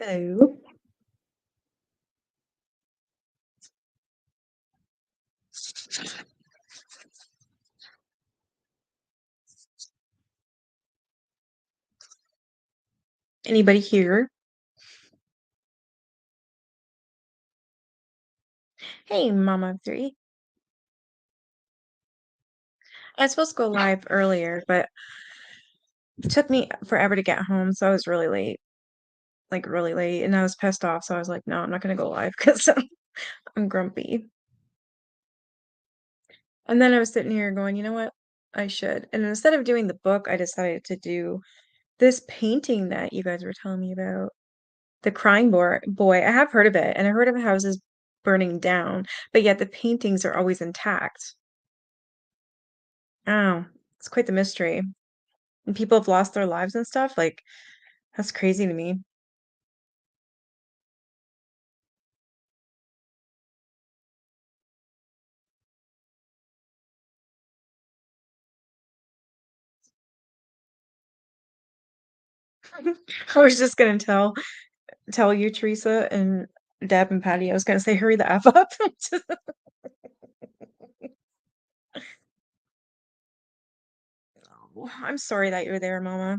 Hello. Anybody here? Hey, Mama of Three. I was supposed to go live earlier, but it took me forever to get home, so I was really late, like really late, and I was pissed off. So I was like, no, I'm not gonna go live because I'm grumpy. And then I was sitting here going, you know what? I should. And instead of doing the book, I decided to do this painting that you guys were telling me about. The Crying Boy. I have heard of it, and I heard of houses burning down, but yet the paintings are always intact. Oh, it's quite the mystery. And people have lost their lives and stuff, like, that's crazy to me. I was just gonna tell you, Teresa, and Deb and Patty, I was gonna say, "Hurry the F up." Oh, I'm sorry that you're there, Mama.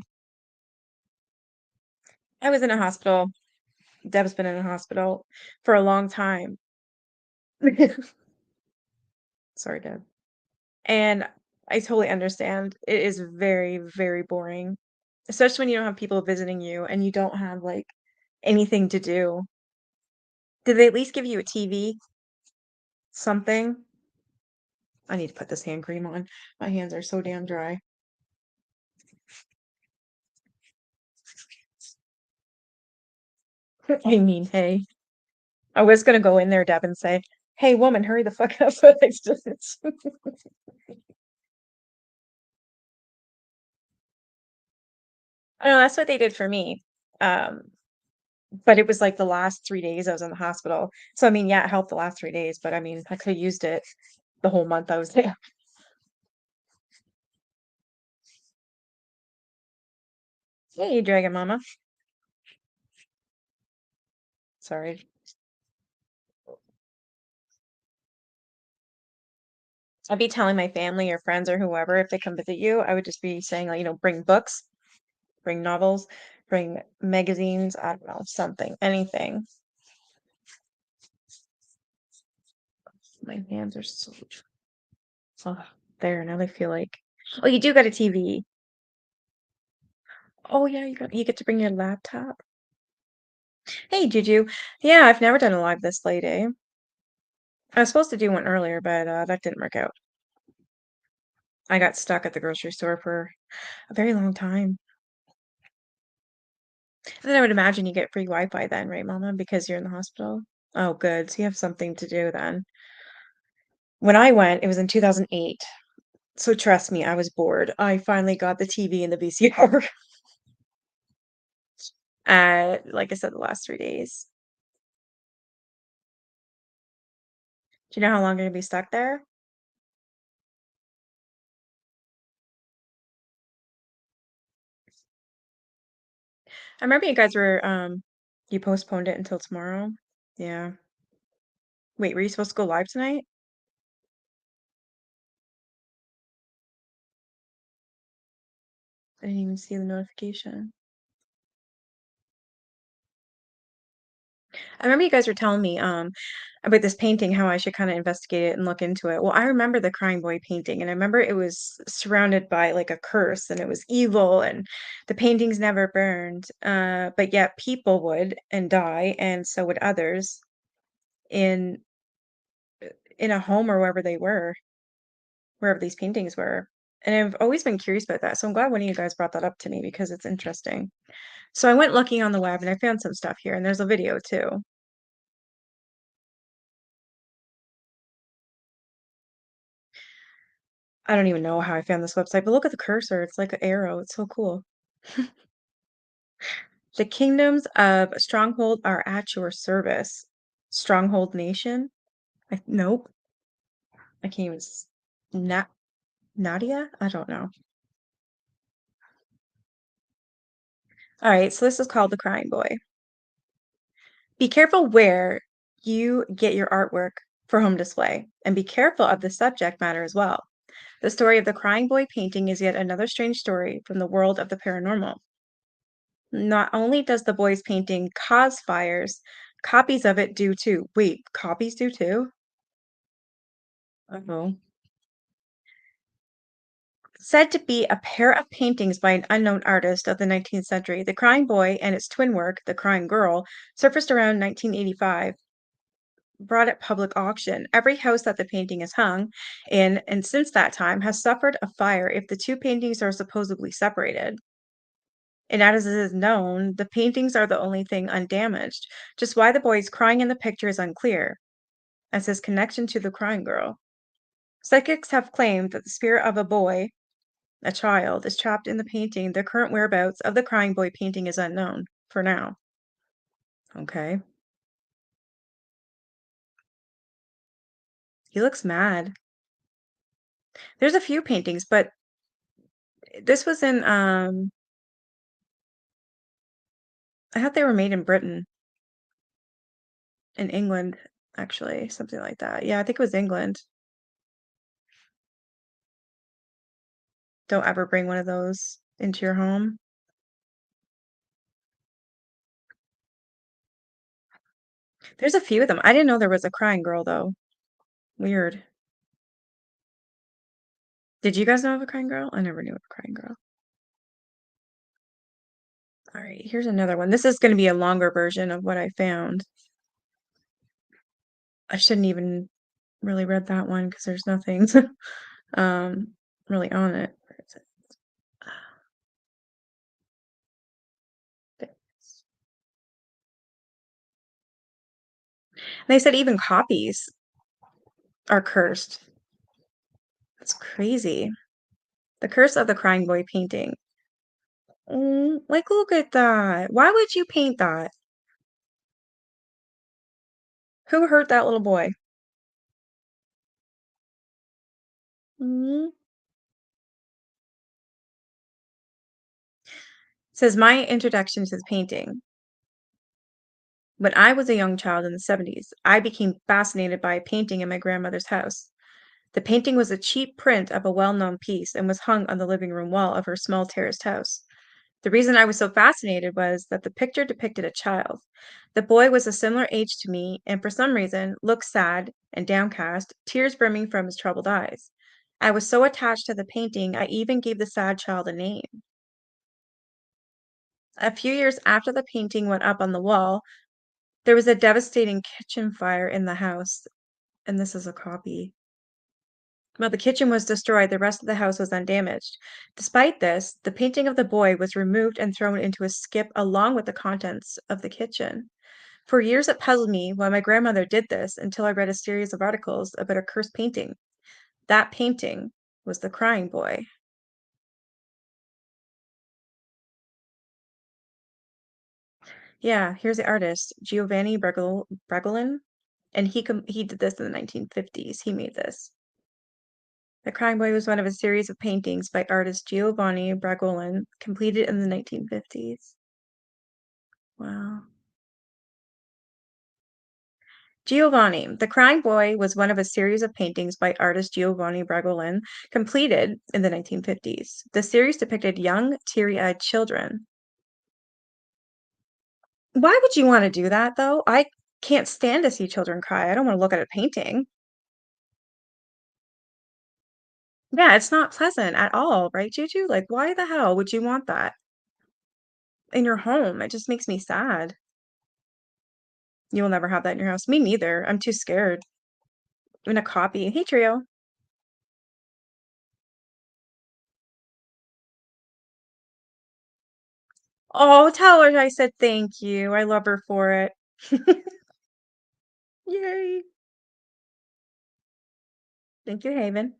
I was in a hospital. Deb's been in a hospital for a long time. Sorry, Deb. And I totally understand. It is very, very boring, especially when you don't have people visiting you and you don't have, like, anything to do. Did they at least give you a TV? Something? I need to put this hand cream on. My hands are so damn dry. I mean, hey, I was gonna go in there, Deb, and say, "Hey, woman, hurry the fuck up!" But I just, I know that's what they did for me. Um, but it was like the last 3 days I was in the hospital. So I mean, yeah, it helped the last 3 days, but I mean, I could have used it the whole month I was there. Hey, Dragon Mama. Sorry. I'd be telling my family or friends or whoever if they come visit you, I would just be saying like, bring books, bring novels, bring magazines, I don't know, something, anything. My hands are so oh, there, now they feel like oh, you do got a TV. Oh, yeah, you get to bring your laptop. Hey, Juju. Yeah, I've never done a live this late, eh? I was supposed to do one earlier, but, that didn't work out. I got stuck at the grocery store for a very long time. And then I would imagine you get free Wi-Fi then, right, Mama, because you're in the hospital? Oh, good, so you have something to do then. When I went, it was in 2008, so trust me, I was bored. I finally got the TV and the VCR, like I said, the last 3 days. Do you know how long you're gonna be stuck there? I remember you guys were, you postponed it until tomorrow? Yeah. Wait, were you supposed to go live tonight? I didn't even see the notification. I remember you guys were telling me, about this painting, how I should kinda investigate it and look into it. Well, I remember the Crying Boy painting, and I remember it was surrounded by, like, a curse, and it was evil, and the paintings never burned, but yet people would and die, and so would others in in a home or wherever they were, wherever these paintings were. And I've always been curious about that, so I'm glad one of you guys brought that up to me because it's interesting. So I went looking on the web and I found some stuff here, and there's a video too. I don't even know how I found this website, but look at the cursor. It's like an arrow. It's so cool. The kingdoms of Stronghold are at your service. Stronghold Nation? Nope. I can't even. Nadia? I don't know. All right, so this is called The Crying Boy. Be careful where you get your artwork for home display, and be careful of the subject matter as well. The story of the crying boy painting is yet another strange story from the world of the paranormal. Not only does the boy's painting cause fires, copies of it do too. Wait, copies do too? Oh. Said to be a pair of paintings by an unknown artist of the 19th century, The Crying Boy and its twin work, The Crying Girl, surfaced around 1985, brought at public auction. Every house that the painting is hung in, and since that time, has suffered a fire if the two paintings are supposedly separated. And as it is known, the paintings are the only thing undamaged. Just why the boy is crying in the picture is unclear, as his connection to the crying girl. Psychics have claimed that the spirit of a boy, a child, is trapped in the painting. The current whereabouts of the crying boy painting is unknown for now. Okay. He looks mad. There's a few paintings, but this was in I thought they were made in Britain, in England, actually, something like that. Yeah, I think it was England. Don't ever bring one of those into your home. There's a few of them. I didn't know there was a crying girl though. Weird. Did you guys know of a crying girl? I never knew of a crying girl. All right, here's another one. This is going to be a longer version of what I found. I shouldn't even really read that one because there's nothing um really on it. Where is it? This. They said even copies are cursed. That's crazy. The Curse of the Crying Boy painting. Like, look at that. Why would you paint that? Who hurt that little boy? Mm. Says my introduction to the painting. When I was a young child in the 70s, I became fascinated by a painting in my grandmother's house. The painting was a cheap print of a well-known piece and was hung on the living room wall of her small terraced house. The reason I was so fascinated was that the picture depicted a child. The boy was a similar age to me and for some reason looked sad and downcast, tears brimming from his troubled eyes. I was so attached to the painting, I even gave the sad child a name. A few years after the painting went up on the wall, there was a devastating kitchen fire in the house, and this is a copy. While the kitchen was destroyed, the rest of the house was undamaged. Despite this, the painting of the boy was removed and thrown into a skip along with the contents of the kitchen. For years, it puzzled me why my grandmother did this until I read a series of articles about a cursed painting. That painting was the crying boy. Yeah, here's the artist, Giovanni Bregolin, and he did this in the 1950s. He made this. The Crying Boy was one of a series of paintings by artist Giovanni Bragolin, completed in the 1950s. Wow. Giovanni. The Crying Boy was one of a series of paintings by artist Giovanni Bragolin, completed in the 1950s. The series depicted young, teary-eyed children. Why would you want to do that, though? I can't stand to see children cry. I don't want to look at a painting. Yeah, it's not pleasant at all, right, Juju? Like, why the hell would you want that in your home? It just makes me sad. You will never have that in your house. Me neither. I'm too scared. Even a copy. Hey, Trio. Oh, tell her I said thank you. I love her for it. Yay. Thank you, Haven.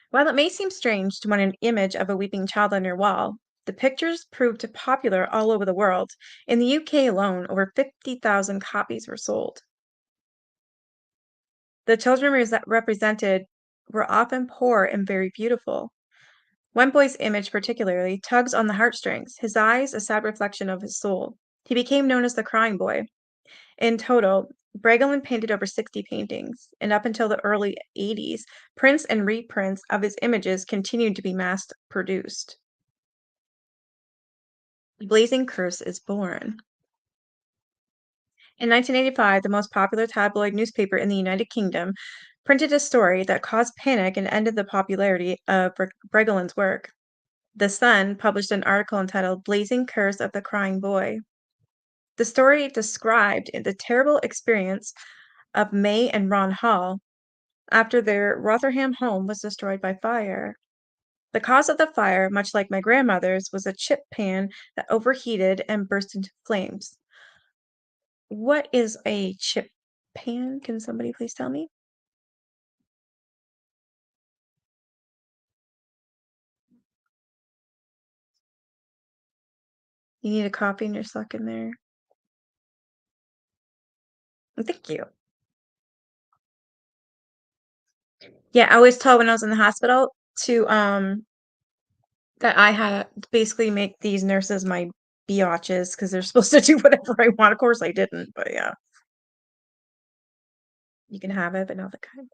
While it may seem strange to want an image of a weeping child on your wall, the pictures proved popular all over the world. In the UK alone, over 50,000 copies were sold. The children represented were often poor and very beautiful. One boy's image particularly tugs on the heartstrings, his eyes a sad reflection of his soul. He became known as the crying boy. In total, Bregelin painted over 60 paintings, and up until the early 80s, prints and reprints of his images continued to be mass produced. Blazing Curse is born. In 1985, the most popular tabloid newspaper in the United Kingdom printed a story that caused panic and ended the popularity of Bregelin's work. The Sun published an article entitled Blazing Curse of the Crying Boy. The story described the terrible experience of May and Ron Hall after their Rotherham home was destroyed by fire. The cause of the fire, much like my grandmother's, was a chip pan that overheated and burst into flames. What is a chip pan? Can somebody please tell me? You need a copy and you're stuck in there. Thank you. Yeah, I was told when I was in the hospital to that I had to basically make these nurses my biatches because they're supposed to do whatever I want. Of course I didn't, but yeah, you can have it, but not the kind.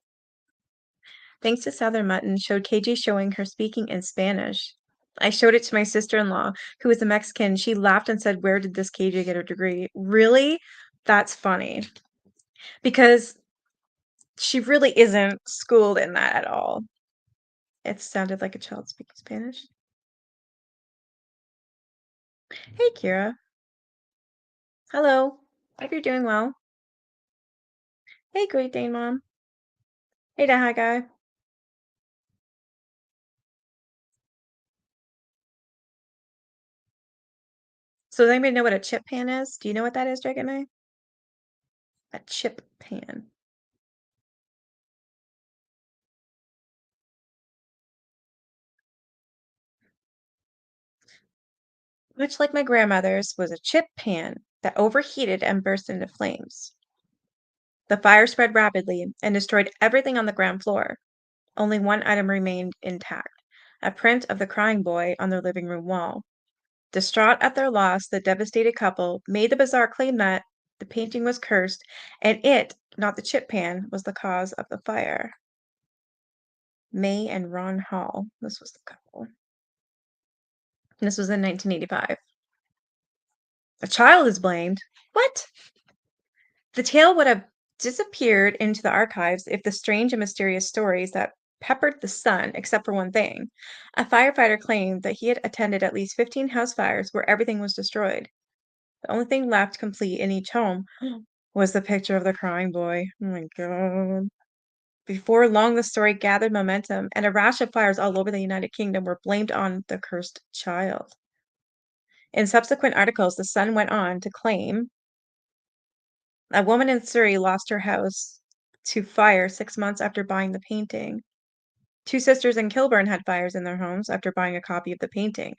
Thanks to Southern Mutton showed KJ showing her speaking in Spanish. I showed it to my sister-in-law, who is a Mexican. She laughed and said, "Where did this KJ get her degree?" Really? That's funny because she really isn't schooled in that at all. It sounded like a child speaking Spanish. Hey, Kira. Hello. Hope you're doing well. Hey, Great Dane Mom. Hey, the hi guy. So does anybody know what a chip pan is? Do you know what that is, Dragon Knight? A chip pan. Much like my grandmother's was a chip pan that overheated and burst into flames. The fire spread rapidly and destroyed everything on the ground floor. Only one item remained intact, a print of the crying boy on their living room wall. Distraught at their loss, the devastated couple made the bizarre claim that the painting was cursed and it, not the chip pan, was the cause of the fire. May and Ron Hall. This was the couple. This was in 1985. A child is blamed. What? The tale would have disappeared into the archives if the strange and mysterious stories that peppered the Sun, except for one thing. A firefighter claimed that he had attended at least 15 house fires where everything was destroyed. The only thing left complete in each home was the picture of the crying boy. Oh my god. Before long, the story gathered momentum, and a rash of fires all over the United Kingdom were blamed on the cursed child. In subsequent articles, the Sun went on to claim a woman in Surrey lost her house to fire 6 months after buying the painting. Two sisters in Kilburn had fires in their homes after buying a copy of the painting.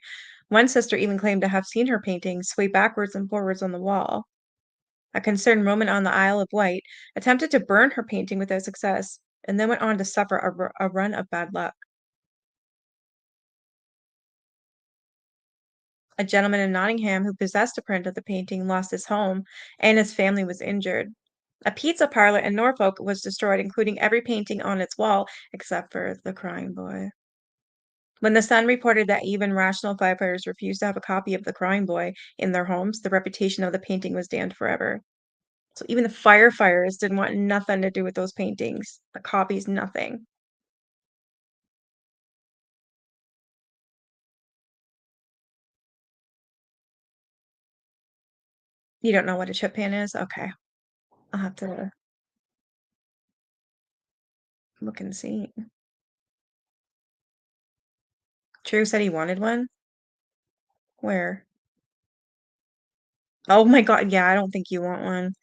One sister even claimed to have seen her painting sway backwards and forwards on the wall. A concerned woman on the Isle of Wight attempted to burn her painting without success and then went on to suffer a run of bad luck. A gentleman in Nottingham who possessed a print of the painting lost his home and his family was injured. A pizza parlor in Norfolk was destroyed, including every painting on its wall except for the crying boy. When the Sun reported that even rational firefighters refused to have a copy of the crying boy in their homes, the reputation of the painting was damned forever. So even the firefighters didn't want nothing to do with those paintings. The copies, nothing. You don't know what a chip pan is? Okay. I'll have to look and see. Drew said he wanted one? Where? Oh my god, yeah, I don't think you want one.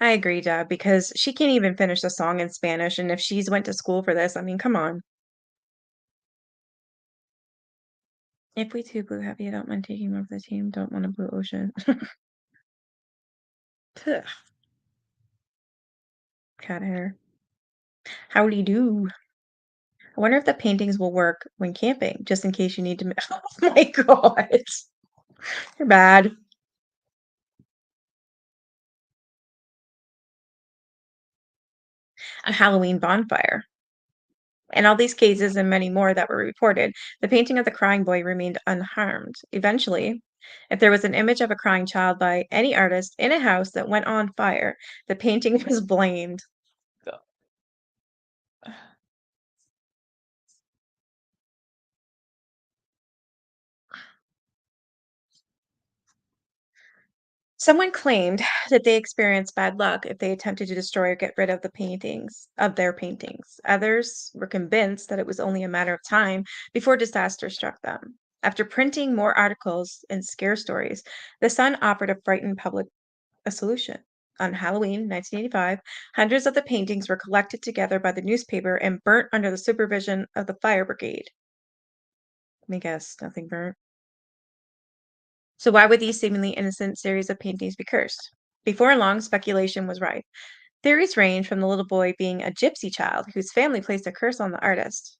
I agree, Deb, because she can't even finish the song in Spanish, and if she's went to school for this, I mean, come on. If we too blue happy, I don't mind taking over the team. Don't want a blue ocean. Ugh, cat hair. Howdy do. I wonder if the paintings will work when camping, just in case you need to. Oh my god, you're bad. A Halloween bonfire. In all these cases and many more that were reported, the painting of the crying boy remained unharmed. Eventually, if there was an image of a crying child by any artist in a house that went on fire, the painting was blamed. Someone claimed that they experienced bad luck if they attempted to destroy or get rid of the paintings of their paintings. Others were convinced that it was only a matter of time before disaster struck them. After printing more articles and scare stories, the Sun offered a frightened public a solution. On Halloween 1985, hundreds of the paintings were collected together by the newspaper and burnt under the supervision of the fire brigade. Let me guess, nothing burnt. So why would these seemingly innocent series of paintings be cursed? Before long, speculation was rife. Theories range from the little boy being a gypsy child whose family placed a curse on the artist.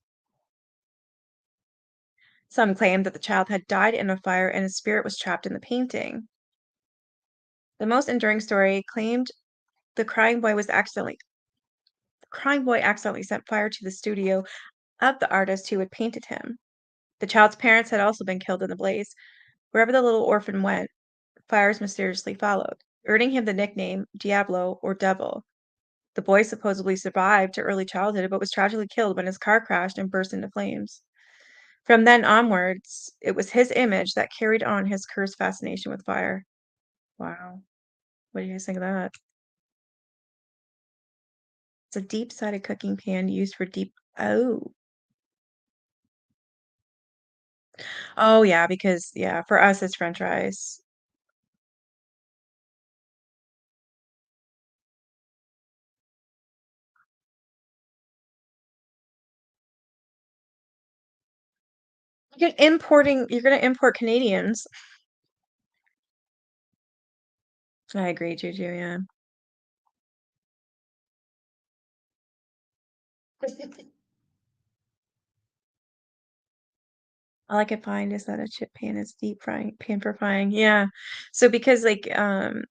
Some claimed that the child had died in a fire and his spirit was trapped in the painting. The most enduring story claimed the crying boy accidentally set fire to the studio of the artist who had painted him. The child's parents had also been killed in the blaze. Wherever the little orphan went, fires mysteriously followed, earning him the nickname Diablo or Devil. The boy supposedly survived to early childhood, but was tragically killed when his car crashed and burst into flames. From then onwards, it was his image that carried on his cursed fascination with fire. Wow. What do you guys think of that? It's a deep-sided cooking pan used for deep. Oh. Oh, yeah, because, yeah, for us, it's french fries. You're gonna import Canadians. I agree, Juju, yeah. All I could find is that a chip pan is deep frying pan for frying, yeah. So because, like, in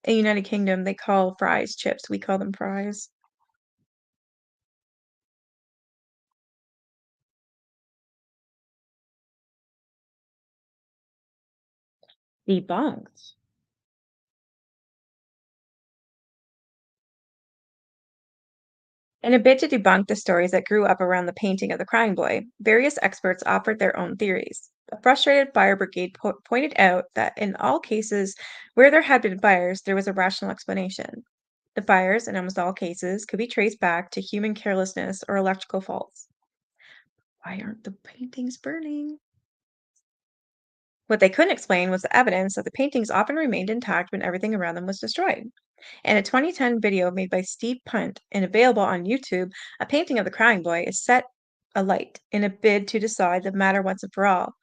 United Kingdom, they call fries chips, we call them fries. Debunked. In a bid to debunk the stories that grew up around the painting of the crying boy, various experts offered their own theories. A frustrated fire brigade pointed out that in all cases where there had been fires, there was a rational explanation. The fires, in almost all cases, could be traced back to human carelessness or electrical faults. Why aren't the paintings burning? What they couldn't explain was the evidence that the paintings often remained intact when everything around them was destroyed. In a 2010 video made by Steve Punt and available on YouTube, a painting of the crying boy is set alight in a bid to decide the matter once and for all.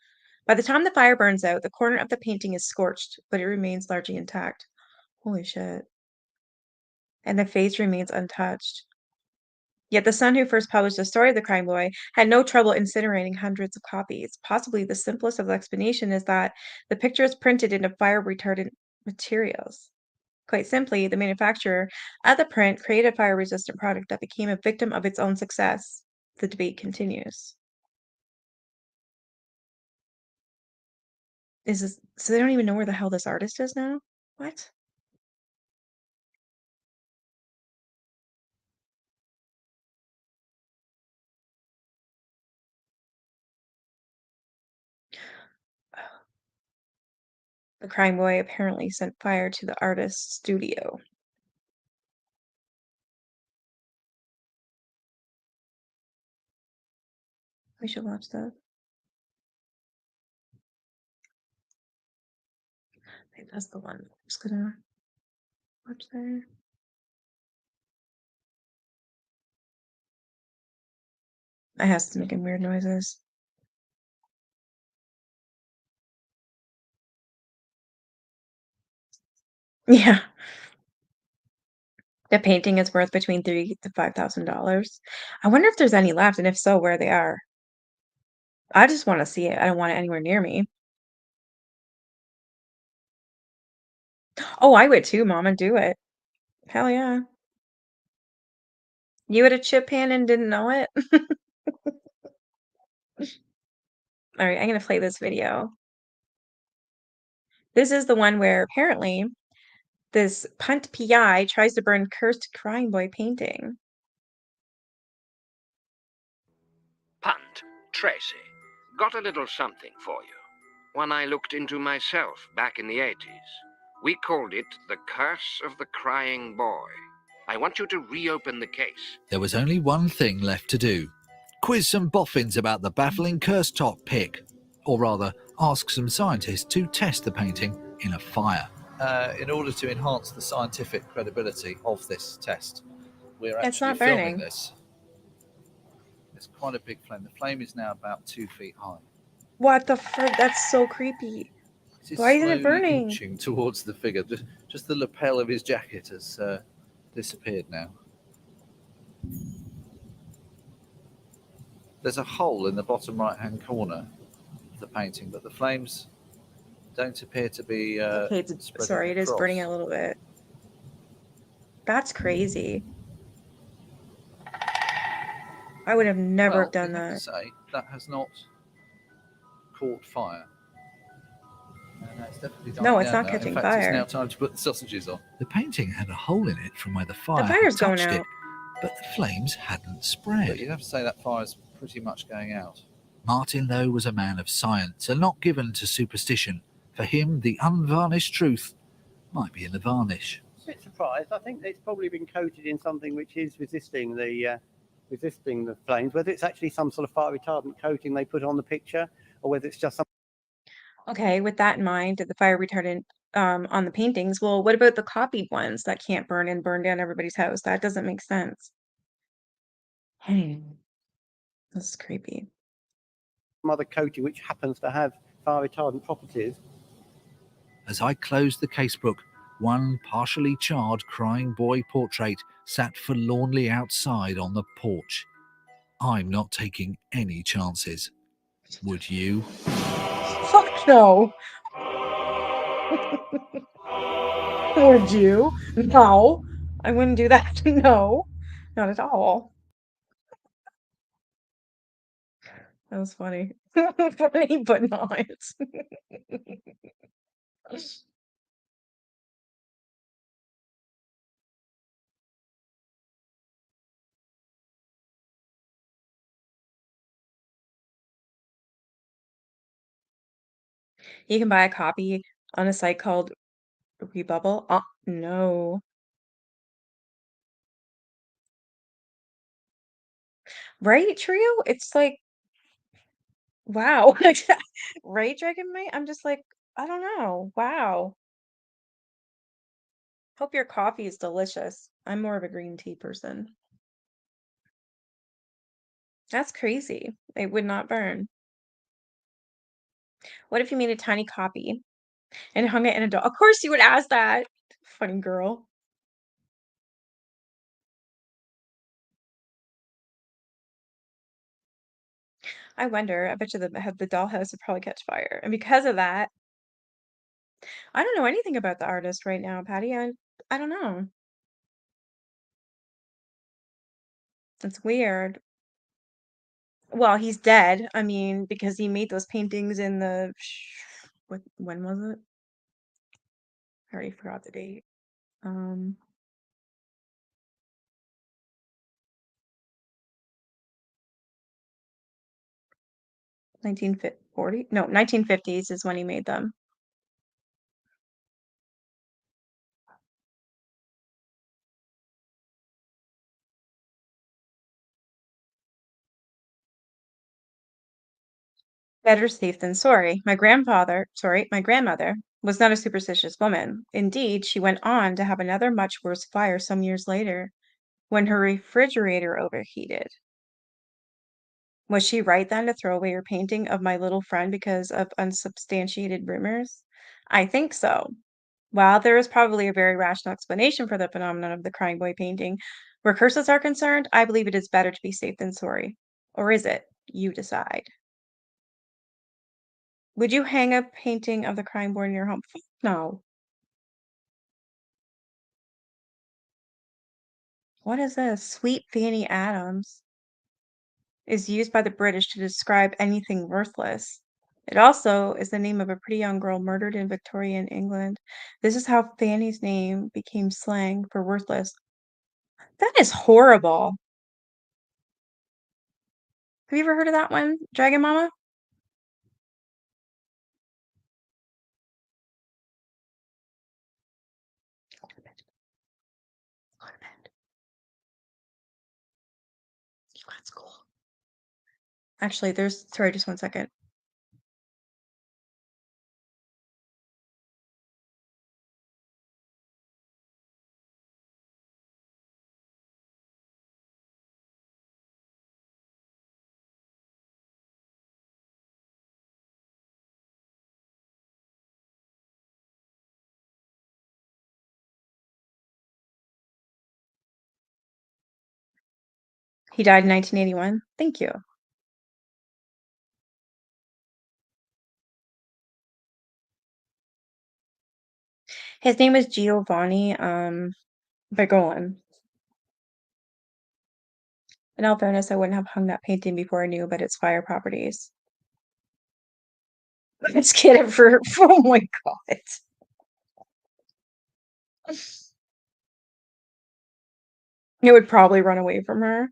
By the time the fire burns out, the corner of the painting is scorched, but it remains largely intact. Holy shit. And the face remains untouched. Yet the Sun, who first published the story of the crying boy, had no trouble incinerating hundreds of copies. Possibly the simplest of the explanation is that the picture is printed into fire retardant materials. Quite simply, the manufacturer of the print created a fire-resistant product that became a victim of its own success. The debate continues. Is this so they don't even know where the hell this artist is now? What? The crying boy apparently set fire to the artist's studio. We should watch that. I think that's the one. I'm just gonna watch there. I has to making weird noises. Yeah. The painting is worth between three to $5,000. I wonder if there's any left, and if so, where they are. I just wanna see it, I don't want it anywhere near me. Oh, I would too, mama, do it. Hell yeah. You had a chip pan and didn't know it? Alright, I'm gonna play this video. This is the one where apparently this punt PI tries to burn cursed crying boy painting. Punt, Tracy. Got a little something for you. One I looked into myself back in the 80s. We called it The Curse of the Crying Boy. I want you to reopen the case. There was only one thing left to do. Quiz some boffins about the baffling curse top pick. Or rather, ask some scientists to test the painting in a fire. In order to enhance the scientific credibility of this test, we're It's actually not filming burning. this. It's quite a big flame. The flame is now about 2 feet high. What the frick? That's so creepy. It is Why isn't it slowly burning? inching towards the figure. Just the lapel of his jacket has disappeared now. There's a hole in the bottom right-hand corner of the painting, but the flames don't appear to be Okay, spreading sorry, it is burning across. a little bit. That's crazy. I would have never Well, done we have to that. say that has not caught fire. And it's definitely dying No, it's down not now. In catching fact, it's now fire. time to put the sausages on. The painting had a hole in it from where the The fire fire's had going touched it, out. but the flames hadn't spread. But you'd have to say that fire's pretty much going out. Martin, though, was a man of science and not given to superstition. For him, the unvarnished truth might be in the varnish. A bit surprised. I think it's probably been coated in something which is resisting the flames. Whether it's actually some sort of fire retardant coating they put on the picture, or whether it's just some. Okay, with that in mind, the fire retardant on the paintings, well, what about the copied ones that can't burn and burn down everybody's house? That doesn't make sense. Hey, this is creepy. Some other coating which happens to have fire retardant properties. As I closed the casebook, one partially charred crying boy portrait sat forlornly outside on the porch. I'm not taking any chances. Would you? Fuck no. Would you? No. I wouldn't do that. No. Not at all. That was funny. Funny, but not. You can buy a copy on a site called Rebubble. No. Right, Trio? It's like, wow. Right, Dragonite? I'm just like, I don't know. Wow. Hope your coffee is delicious. I'm more of a green tea person. That's crazy. It would not burn. What if you made a tiny copy and hung it in a door? Of course you would ask that. Funny girl. I wonder, I bet you the dollhouse would probably catch fire. And because of that, I don't know anything about the artist right now, Patty. I don't know. It's weird. Well, he's dead. I mean, because he made those paintings in the what when was it? I already forgot the date. Um 1940? No, 1950s is when he made them. Better safe than sorry. My grandmother was not a superstitious woman. Indeed, she went on to have another much worse fire some years later when her refrigerator overheated. Was she right then to throw away her painting of my little friend because of unsubstantiated rumors? I think so. While there is probably a very rational explanation for the phenomenon of the crying boy painting, where curses are concerned, I believe it is better to be safe than sorry. Or is it? You decide. Would you hang a painting of the crying boy in your home? No. What is this? Sweet Fanny Adams is used by the British to describe anything worthless. It also is the name of a pretty young girl murdered in Victorian England. This is how Fanny's name became slang for worthless. That is horrible. Have you ever heard of that one, Dragon Mama? Go to bed. Go to bed. You got school. Actually, sorry, just 1 second. He died in 1981. Thank you. His name was Giovanni Bergoglio. In all fairness, I wouldn't have hung that painting before I knew about its fire properties. Let's get it for oh my god. It would probably run away from her.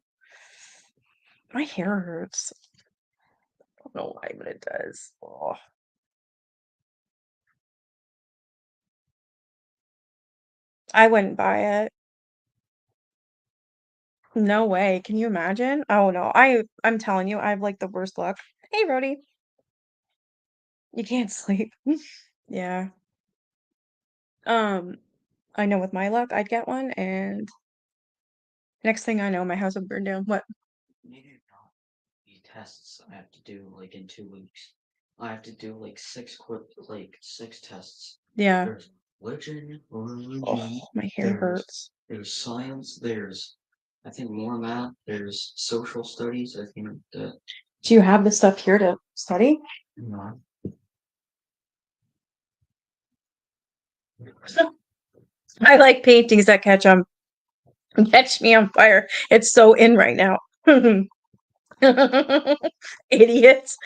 My hair hurts. I don't know why, but it does. Ugh. I wouldn't buy it. No way. Can you imagine? Oh no. I'm telling you, I have like the worst luck. Hey, Rody. You can't sleep. Yeah. Um, I know with my luck, I'd get one, and next thing I know, my house would burn down. What? Needed not the tests I have to do like in 2 weeks. I have to do like six tests. Yeah. There's religion, Oh, my hair hurts. there's science, there's I think more math, there's social studies, I think that Do you have the stuff here to study? not I like paintings that catch me on fire. It's so in right now. Idiots.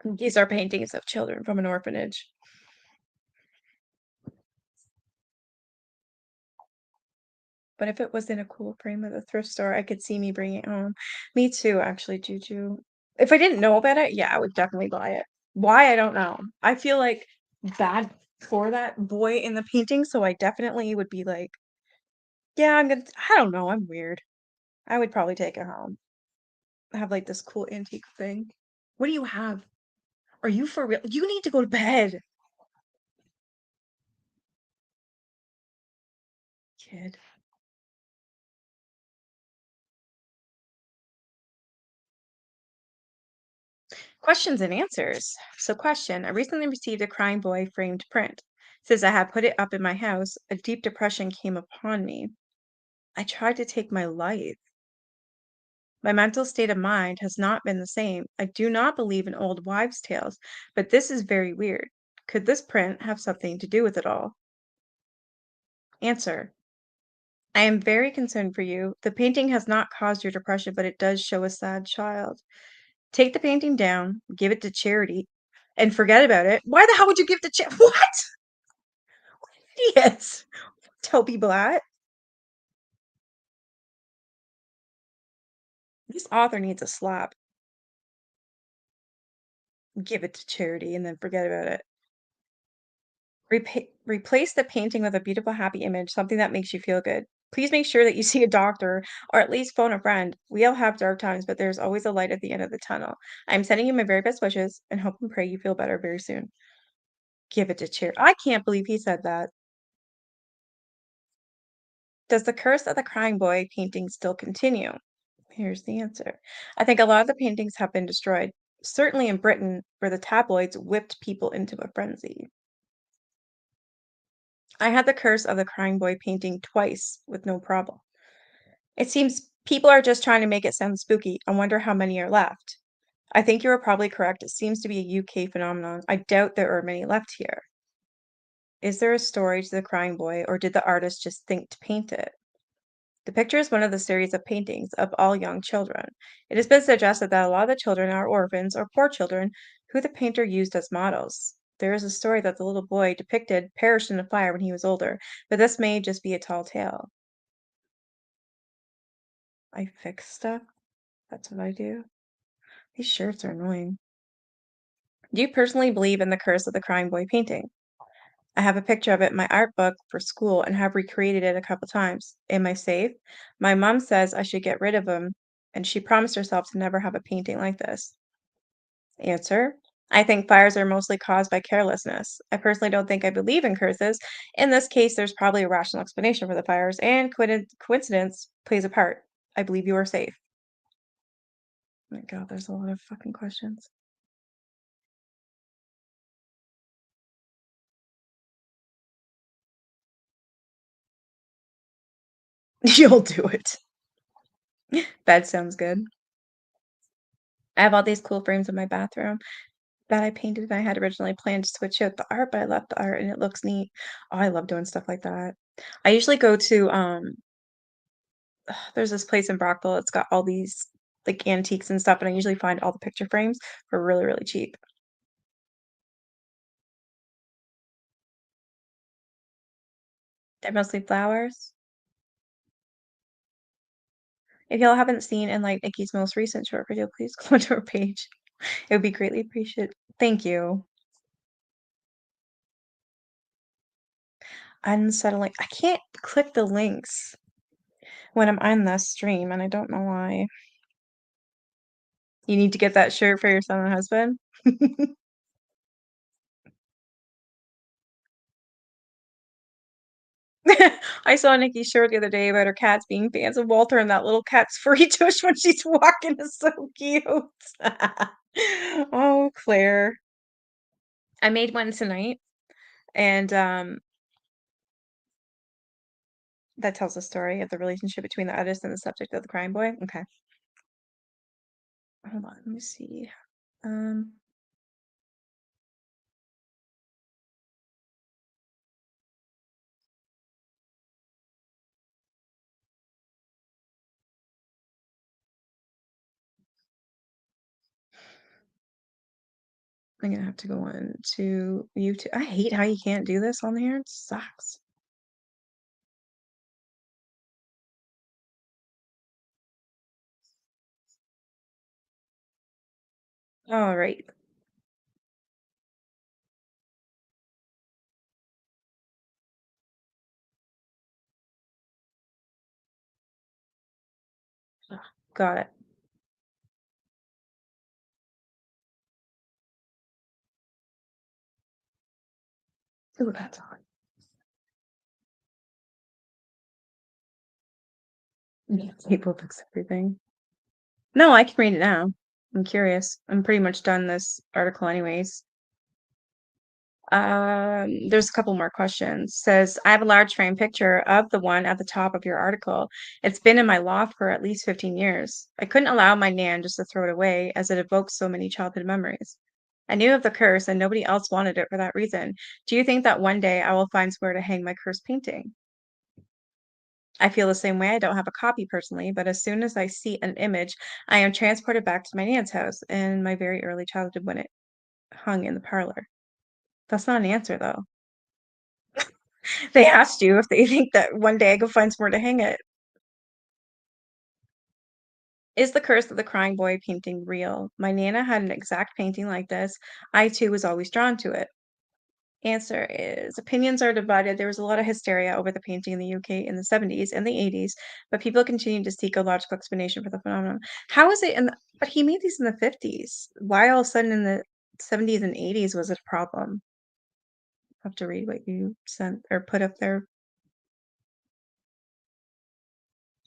These are paintings of children from an orphanage. But if it was in a cool frame at the thrift store, I could see me bringing it home. Me too, actually, Juju. If I didn't know about it, yeah, I would definitely buy it. Why? I don't know. I feel like bad for that boy in the painting, so I definitely would be like, yeah, I don't know, I'm weird. I would probably take it home. Have like this cool antique thing. What do you have? Are you for real? You need to go to bed, kid. Questions and answers. So, question: I recently received a crying boy framed print. Since I had put it up in my house, a deep depression came upon me. I tried to take my life. My mental state of mind has not been the same. I do not believe in old wives' tales, but this is very weird. Could this print have something to do with it all? Answer: I am very concerned for you. The painting has not caused your depression, but it does show a sad child. Take the painting down, give it to charity, and forget about it. Why the hell would you give to charity? What? Idiots. Tell people that. This author needs a slap. Give it to charity and then forget about it. Replace the painting with a beautiful, happy image, something that makes you feel good. Please make sure that you see a doctor or at least phone a friend. We all have dark times, but there's always a light at the end of the tunnel. I'm sending you my very best wishes and hope and pray you feel better very soon. Give it to charity. I can't believe he said that. Does the curse of the crying boy painting still continue? Here's the answer. I think a lot of the paintings have been destroyed. certainly in Britain, where the tabloids whipped people into a frenzy. I had the Curse of the Crying Boy painting twice with no problem. It seems people are just trying to make it sound spooky. I wonder how many are left. I think you are probably correct. It seems to be a UK phenomenon. I doubt there are many left here. Is there a story to the Crying Boy, or did the artist just think to paint it? The picture is one of the series of paintings of all young children. It has been suggested that a lot of the children are orphans or poor children who the painter used as models. There is a story that the little boy depicted perished in a fire when he was older, but this may just be a tall tale. I fix stuff? That's what I do. These shirts are annoying. Do you personally believe in the curse of the crying boy painting? I have a picture of it in my art book for school and have recreated it a couple times. Am I safe? My mom says I should get rid of them, and she promised herself to never have a painting like this. Answer. I think fires are mostly caused by carelessness. I personally don't think I believe in curses. In this case, there's probably a rational explanation for the fires, and coincidence plays a part. I believe you are safe. Oh my God, there's a lot of fucking questions. You'll do it. That sounds good. I have all these cool frames in my bathroom that I painted, and I had originally planned to switch out the art, but I left the art and it looks neat. Oh, I love doing stuff like that. I usually go to there's this place in Brockville, it's got all these like antiques and stuff, and I usually find all the picture frames for really, really cheap. They're mostly flowers. If y'all haven't seen and like Nikki's most recent short video, please go to her page. It would be greatly appreciated. Thank you. Unsettling. I can't click the links when I'm on the stream, and I don't know why. You need to get that shirt for your son and husband? I saw Nikki's shirt the other day about her cats being fans of Walter, and that little cat's furry tush when she's walking is so cute. Oh, Claire. I made one tonight, and that tells the story of the relationship between the artist and the subject of the crime boy. Okay. Hold on, let me see. Um, I'm gonna have to go on to YouTube. I hate how you can't do this on here. It sucks. All right. Got it. Ooh, that's hard. Yeah, people fix everything. No, I can read it now. I'm curious. I'm pretty much done this article anyways. There's a couple more questions. Says, I have a large frame picture of the one at the top of your article. It's been in my loft for at least 15 years. I couldn't allow my nan just to throw it away as it evokes so many childhood memories. I knew of the curse and nobody else wanted it for that reason. Do you think that one day I will find somewhere to hang my cursed painting? I feel the same way. I don't have a copy personally, but as soon as I see an image, I am transported back to my nan's house in my very early childhood when it hung in the parlor. That's not an answer, though. They asked you if they think that one day I could find somewhere to hang it. Is the curse of the crying boy painting real? My Nana had an exact painting like this. I too was always drawn to it. Answer is opinions are divided. There was a lot of hysteria over the painting in the UK in the 70s and the 80s, but people continue to seek a logical explanation for the phenomenon. How is it in but he made these in the 50s. Why all of a sudden in the 70s and 80s was it a problem? I have to read what you sent or put up there.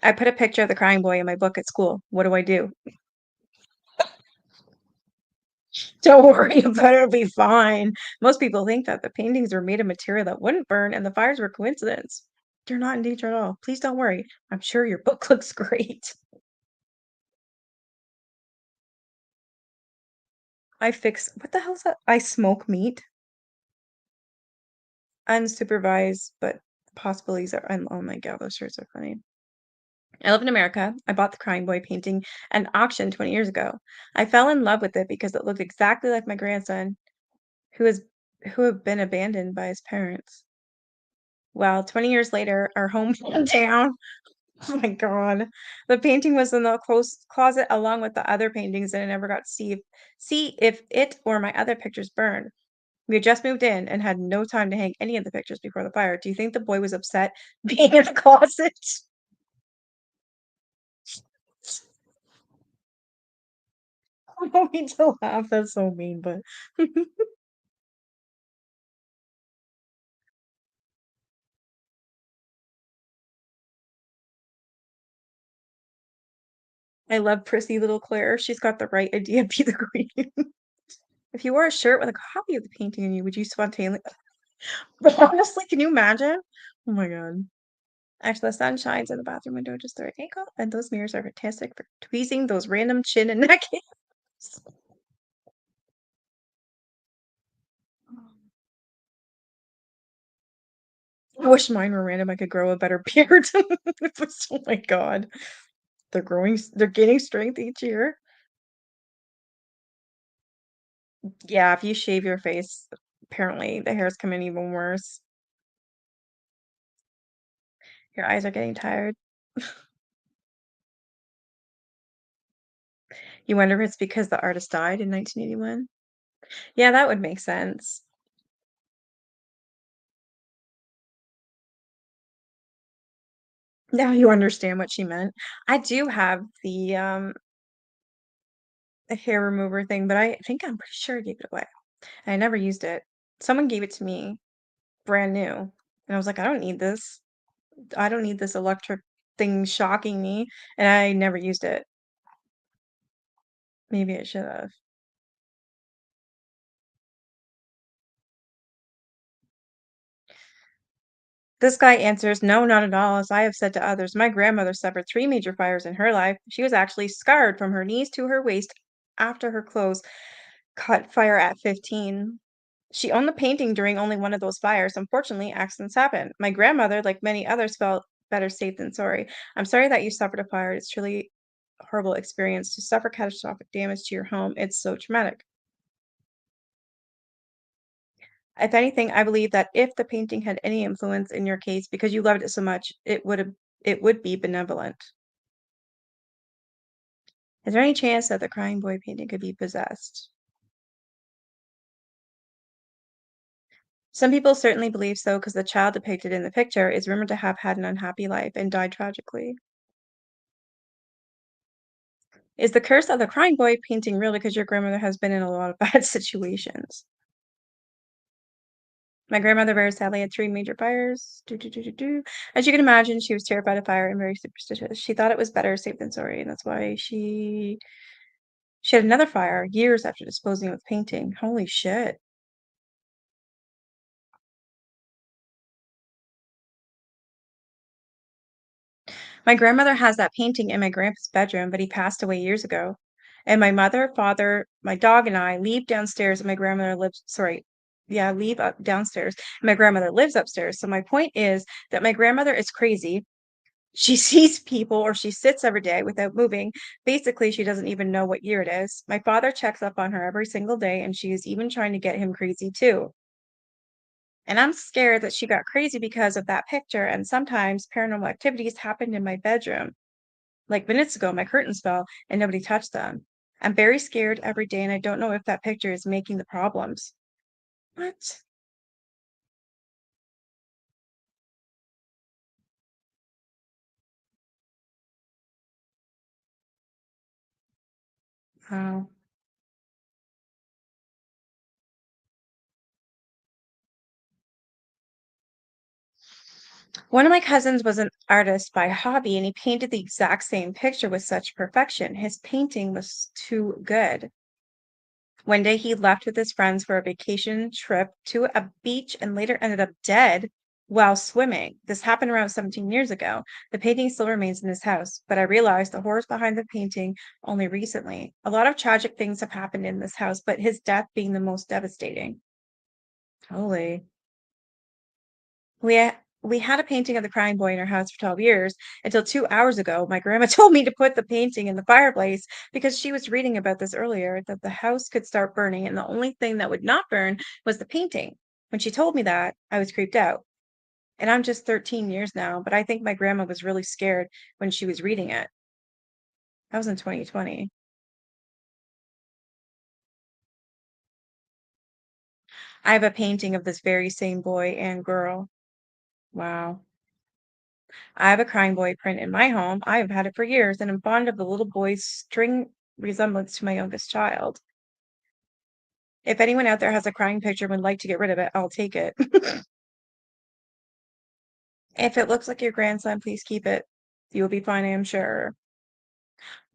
I put a picture of the crying boy in my book at school. What do I do? Don't worry about it, it'll be fine. Most people think that the paintings were made of material that wouldn't burn and the fires were coincidence. They're not in danger at all. Please don't worry. I'm sure your book looks great. What the hell's that? I smoke meat. Unsupervised, but possibilities are, oh my god, those shirts are funny. I live in America. I bought the Crying Boy painting at an auction 20 years ago. I fell in love with it because it looked exactly like my grandson, who is who had been abandoned by his parents. Well, 20 years later, our home burned down. Oh my god. The painting was in the closet along with the other paintings, and I never got to see if it or my other pictures burned. We had just moved in and had no time to hang any of the pictures before the fire. Do you think the boy was upset being in the closet? I don't mean to laugh. That's so mean, but I love prissy little Claire. She's got the right idea. Be the queen. If you wore a shirt with a copy of the painting on you, would you spontaneously? Honestly, can you imagine? Oh my god. Actually, the sun shines in the bathroom window just the right angle, and those mirrors are fantastic for tweezing those random chin and neck hairs. I wish mine were random. I could grow a better beard. Oh my god. They're gaining strength each year. Yeah, if you shave your face, apparently the hairs come in even worse. Your eyes are getting tired. You wonder if it's because the artist died in 1981? Yeah, that would make sense. Now you understand what she meant. I do have the hair remover thing, but I think I'm pretty sure I gave it away. I never used it. Someone gave it to me brand new, and I was like, "I don't need this. I don't need this electric thing shocking me," and I never used it. Maybe I should have. This guy answers, "No, not at all. As I have said to others, my grandmother suffered 3 major fires in her life. She was actually scarred from her knees to her waist after her clothes caught fire at 15. She owned the painting during only one of those fires. Unfortunately, accidents happen. My grandmother, like many others, felt better safe than sorry. I'm sorry that you suffered a fire. It's truly a horrible experience to suffer catastrophic damage to your home. It's so traumatic. If anything, I believe that if the painting had any influence in your case because you loved it so much, it would be benevolent. Is there any chance that the crying boy painting could be possessed? Some people certainly believe so because the child depicted in the picture is rumored to have had an unhappy life and died tragically. Is the curse of the crying boy painting real because your grandmother has been in a lot of bad situations? My grandmother very sadly had 3 major fires. Do, do, do, do, do. As you can imagine, she was terrified of fire and very superstitious. She thought it was better safe than sorry, and that's why she had another fire years after disposing of the painting. Holy shit. My grandmother has that painting in my grandpa's bedroom, but he passed away years ago. And my mother, father, my dog, and I leave downstairs, and my grandmother lives, sorry, yeah, leave up downstairs. And my grandmother lives upstairs. So my point is that my grandmother is crazy. She sees people or she sits every day without moving. Basically, she doesn't even know what year it is. My father checks up on her every single day, and she is even trying to get him crazy too. And I'm scared that she got crazy because of that picture, and sometimes paranormal activities happened in my bedroom. Like minutes ago, my curtains fell and nobody touched them. I'm very scared every day, and I don't know if that picture is making the problems. What? Wow. One of my cousins was an artist by hobby, and he painted the exact same picture with such perfection. His painting was too good. One day he left with his friends for a vacation trip to a beach and later ended up dead while swimming. This happened around 17 years ago. The painting still remains in his house, but I realized the horrors behind the painting only recently. A lot of tragic things have happened in this house, but his death being the most devastating. Holy. We had a painting of the crying boy in our house for 12 years until 2 hours ago. My grandma told me to put the painting in the fireplace because she was reading about this earlier, that the house could start burning, and the only thing that would not burn was the painting. When she told me that, I was creeped out. And I'm just 13 years now, but I think my grandma was really scared when she was reading it. That was in 2020. I have a painting of this very same boy and girl. Wow. I have a crying boy print in my home. I have had it for years and am fond of the little boy's string resemblance to my youngest child. If anyone out there has a crying picture and would like to get rid of it, I'll take it. If it looks like your grandson, please keep it. You will be fine, I am sure.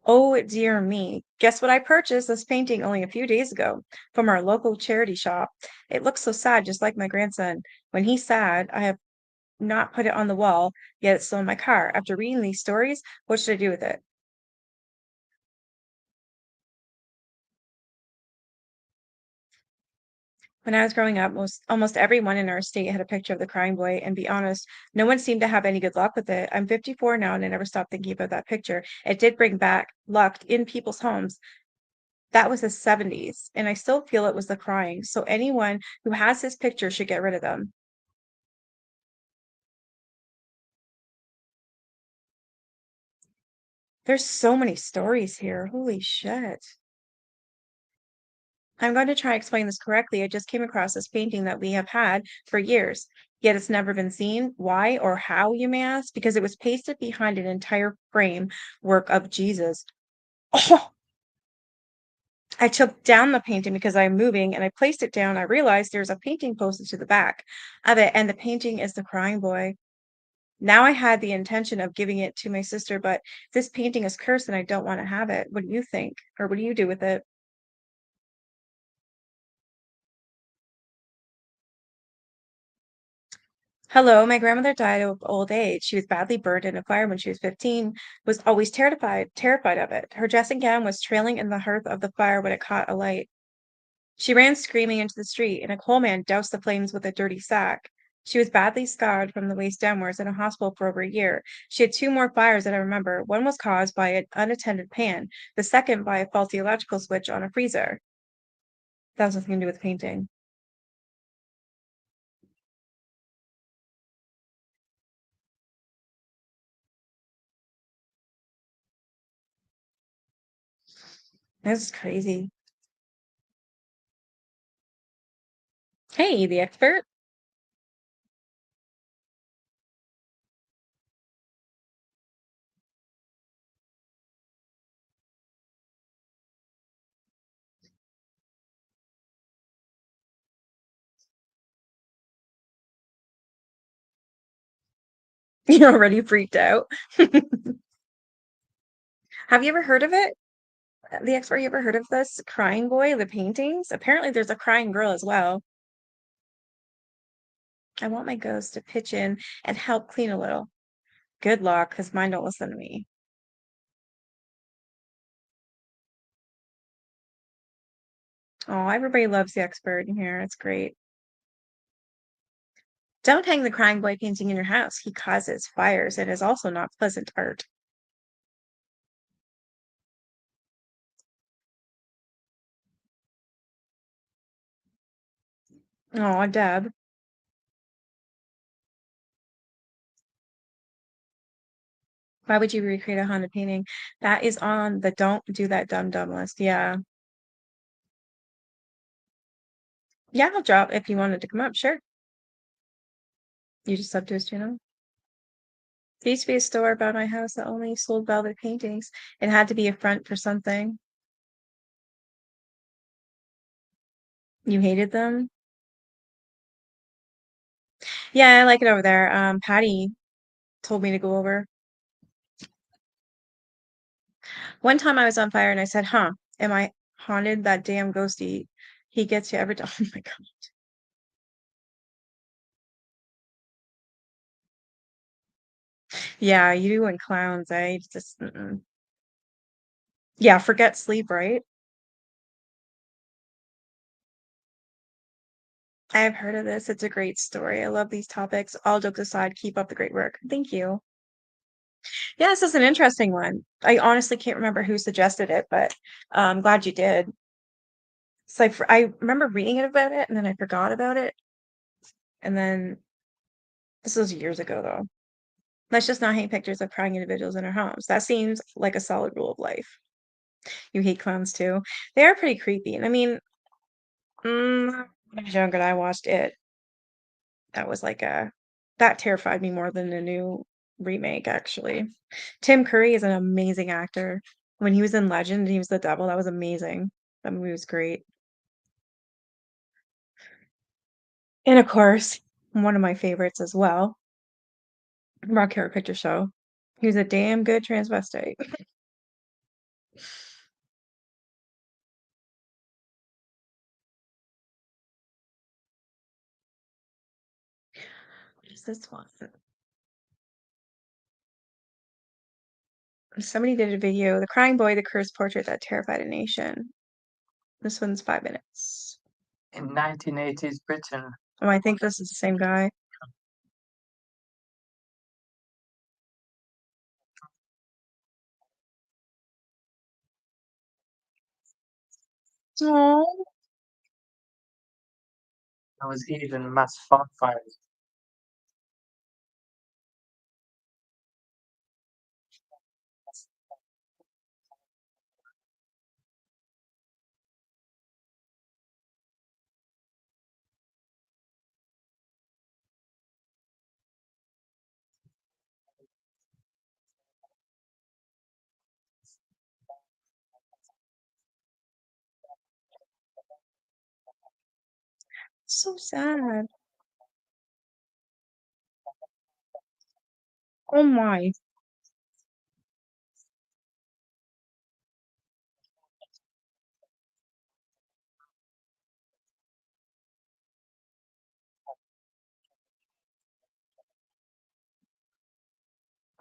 Oh, dear me. Guess what I purchased this painting only a few days ago from our local charity shop. It looks so sad, just like my grandson. When he's sad, I have not put it on the wall, yet it's still in my car. After reading these stories, what should I do with it? When I was growing up, almost everyone in our state had a picture of the crying boy, and be honest, no one seemed to have any good luck with it. I'm 54 now, and I never stopped thinking about that picture. It did bring back luck in people's homes. That was the 70s, and I still feel it was the crying. So anyone who has his picture should get rid of them. There's so many stories here. Holy shit. I'm going to try explain this correctly. I just came across this painting that we have had for years, yet it's never been seen. Why or how, you may ask? Because it was pasted behind an entire frame work of Jesus. Oh, I took down the painting because I'm moving and I placed it down. I realized there's a painting posted to the back of it, and the painting is the crying boy. Now I had the intention of giving it to my sister, but this painting is cursed and I don't want to have it. What do you think? Or what do you do with it? Hello, my grandmother died of old age. She was badly burned in a fire when she was 15, was always terrified of it. Her dressing gown was trailing in the hearth of the fire when it caught alight. She ran screaming into the street, and a coalman doused the flames with a dirty sack. She was badly scarred from the waist downwards in a hospital for over a year. She had two more fires that I remember. One was caused by an unattended pan, the second by a faulty electrical switch on a freezer. That was nothing to do with painting. This is crazy. Hey, the expert. You're already freaked out. Have you ever heard of it? The expert, you ever heard of this crying boy, the paintings? Apparently there's a crying girl as well. I want my ghost to pitch in and help clean a little. Good luck, because mine don't listen to me. Oh, everybody loves the expert in here. It's great. Don't hang the crying boy painting in your house. He causes fires and is also not pleasant art. Oh, Deb. Why would you recreate a haunted painting? That is on the don't do that dumb list. Yeah. Yeah, I'll drop if you wanted to come up. Sure. You just sub to his channel. There used to be a store by my house that only sold velvet paintings. It had to be a front for something. You hated them? Yeah, I like it over there. Patty told me to go over. One time I was on fire and I said, huh, am I haunted, that damn ghosty, he gets you every time. Oh my god. Yeah, you and clowns, I just Yeah, forget sleep, right? I've heard of this. It's a great story. I love these topics. All jokes aside, keep up the great work. Thank you. Yeah, this is an interesting one. I honestly can't remember who suggested it, but I'm glad you did. It's like I remember reading it about it and then I forgot about it. And then this was years ago though. Let's just not hang pictures of crying individuals in our homes. That seems like a solid rule of life. You hate clowns too. They are pretty creepy. And I mean, when I was younger, I watched it. That was like that terrified me more than the new remake, actually. Tim Curry is an amazing actor. When he was in Legend and he was the devil, that was amazing. That movie was great. And of course, one of my favorites as well, Rock Horror Picture Show. He was a damn good transvestite. What is this one? Somebody did a video, The Crying Boy, The Cursed Portrait That Terrified a Nation. This one's 5 minutes. In 1980s Britain, Oh, I think this is the same guy. Oh, there was even mass bonfires. so sad. Oh my.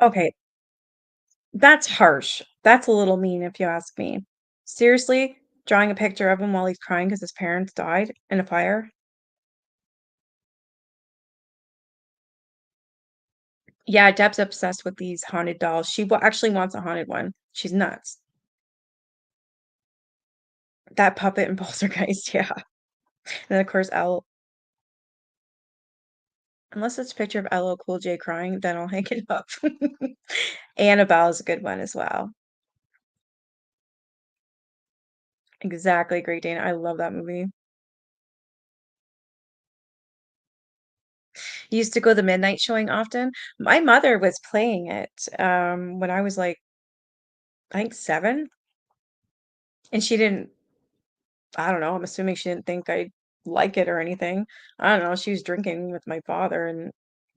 Okay, that's harsh. That's a little mean if you ask me. Seriously, drawing a picture of him while he's crying because his parents died in a fire? Yeah, Deb's obsessed with these haunted dolls. She actually wants a haunted one. She's nuts. That puppet in Poltergeist, yeah. And then of course L. Unless it's a picture of LL Cool J crying, then I'll hang it up. Annabelle is a good one as well. Exactly, Great Dane. I love that movie. Used to go to the midnight showing often. My mother was playing it when I was like, I think 7, and she didn't, I don't know, I'm assuming she didn't think I'd like it or anything. I don't know, she was drinking with my father, and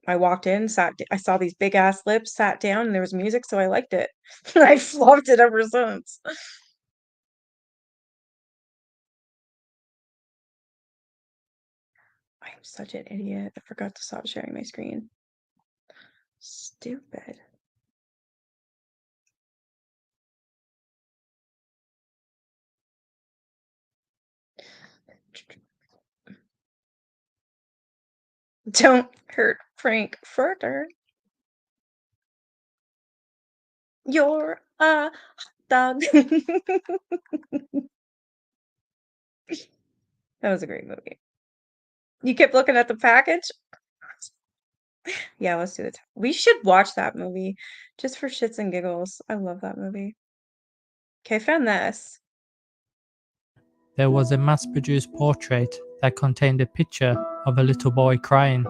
I walked in, I saw these big ass lips, sat down, and there was music, so I liked it. I've loved it ever since. I'm such an idiot. I forgot to stop sharing my screen. Stupid. Don't hurt Frank further. You're a dog. That was a great movie. You kept looking at the package? Yeah, let's do it. We should watch that movie just for shits and giggles. I love that movie. Okay, found this. There was a mass-produced portrait that contained a picture of a little boy crying,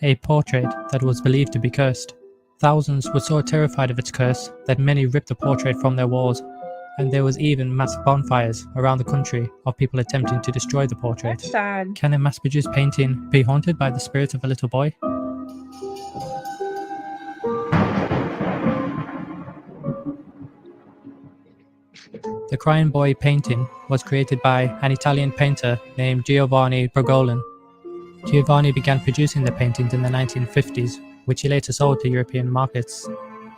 a portrait that was believed to be cursed. Thousands were so terrified of its curse that many ripped the portrait from their walls, and there was even mass bonfires around the country of people attempting to destroy the portrait. That's sad. Can a mass-produced painting be haunted by the spirit of a little boy? The Crying Boy painting was created by an Italian painter named Giovanni Bergoglin. Giovanni began producing the paintings in the 1950s, which he later sold to European markets.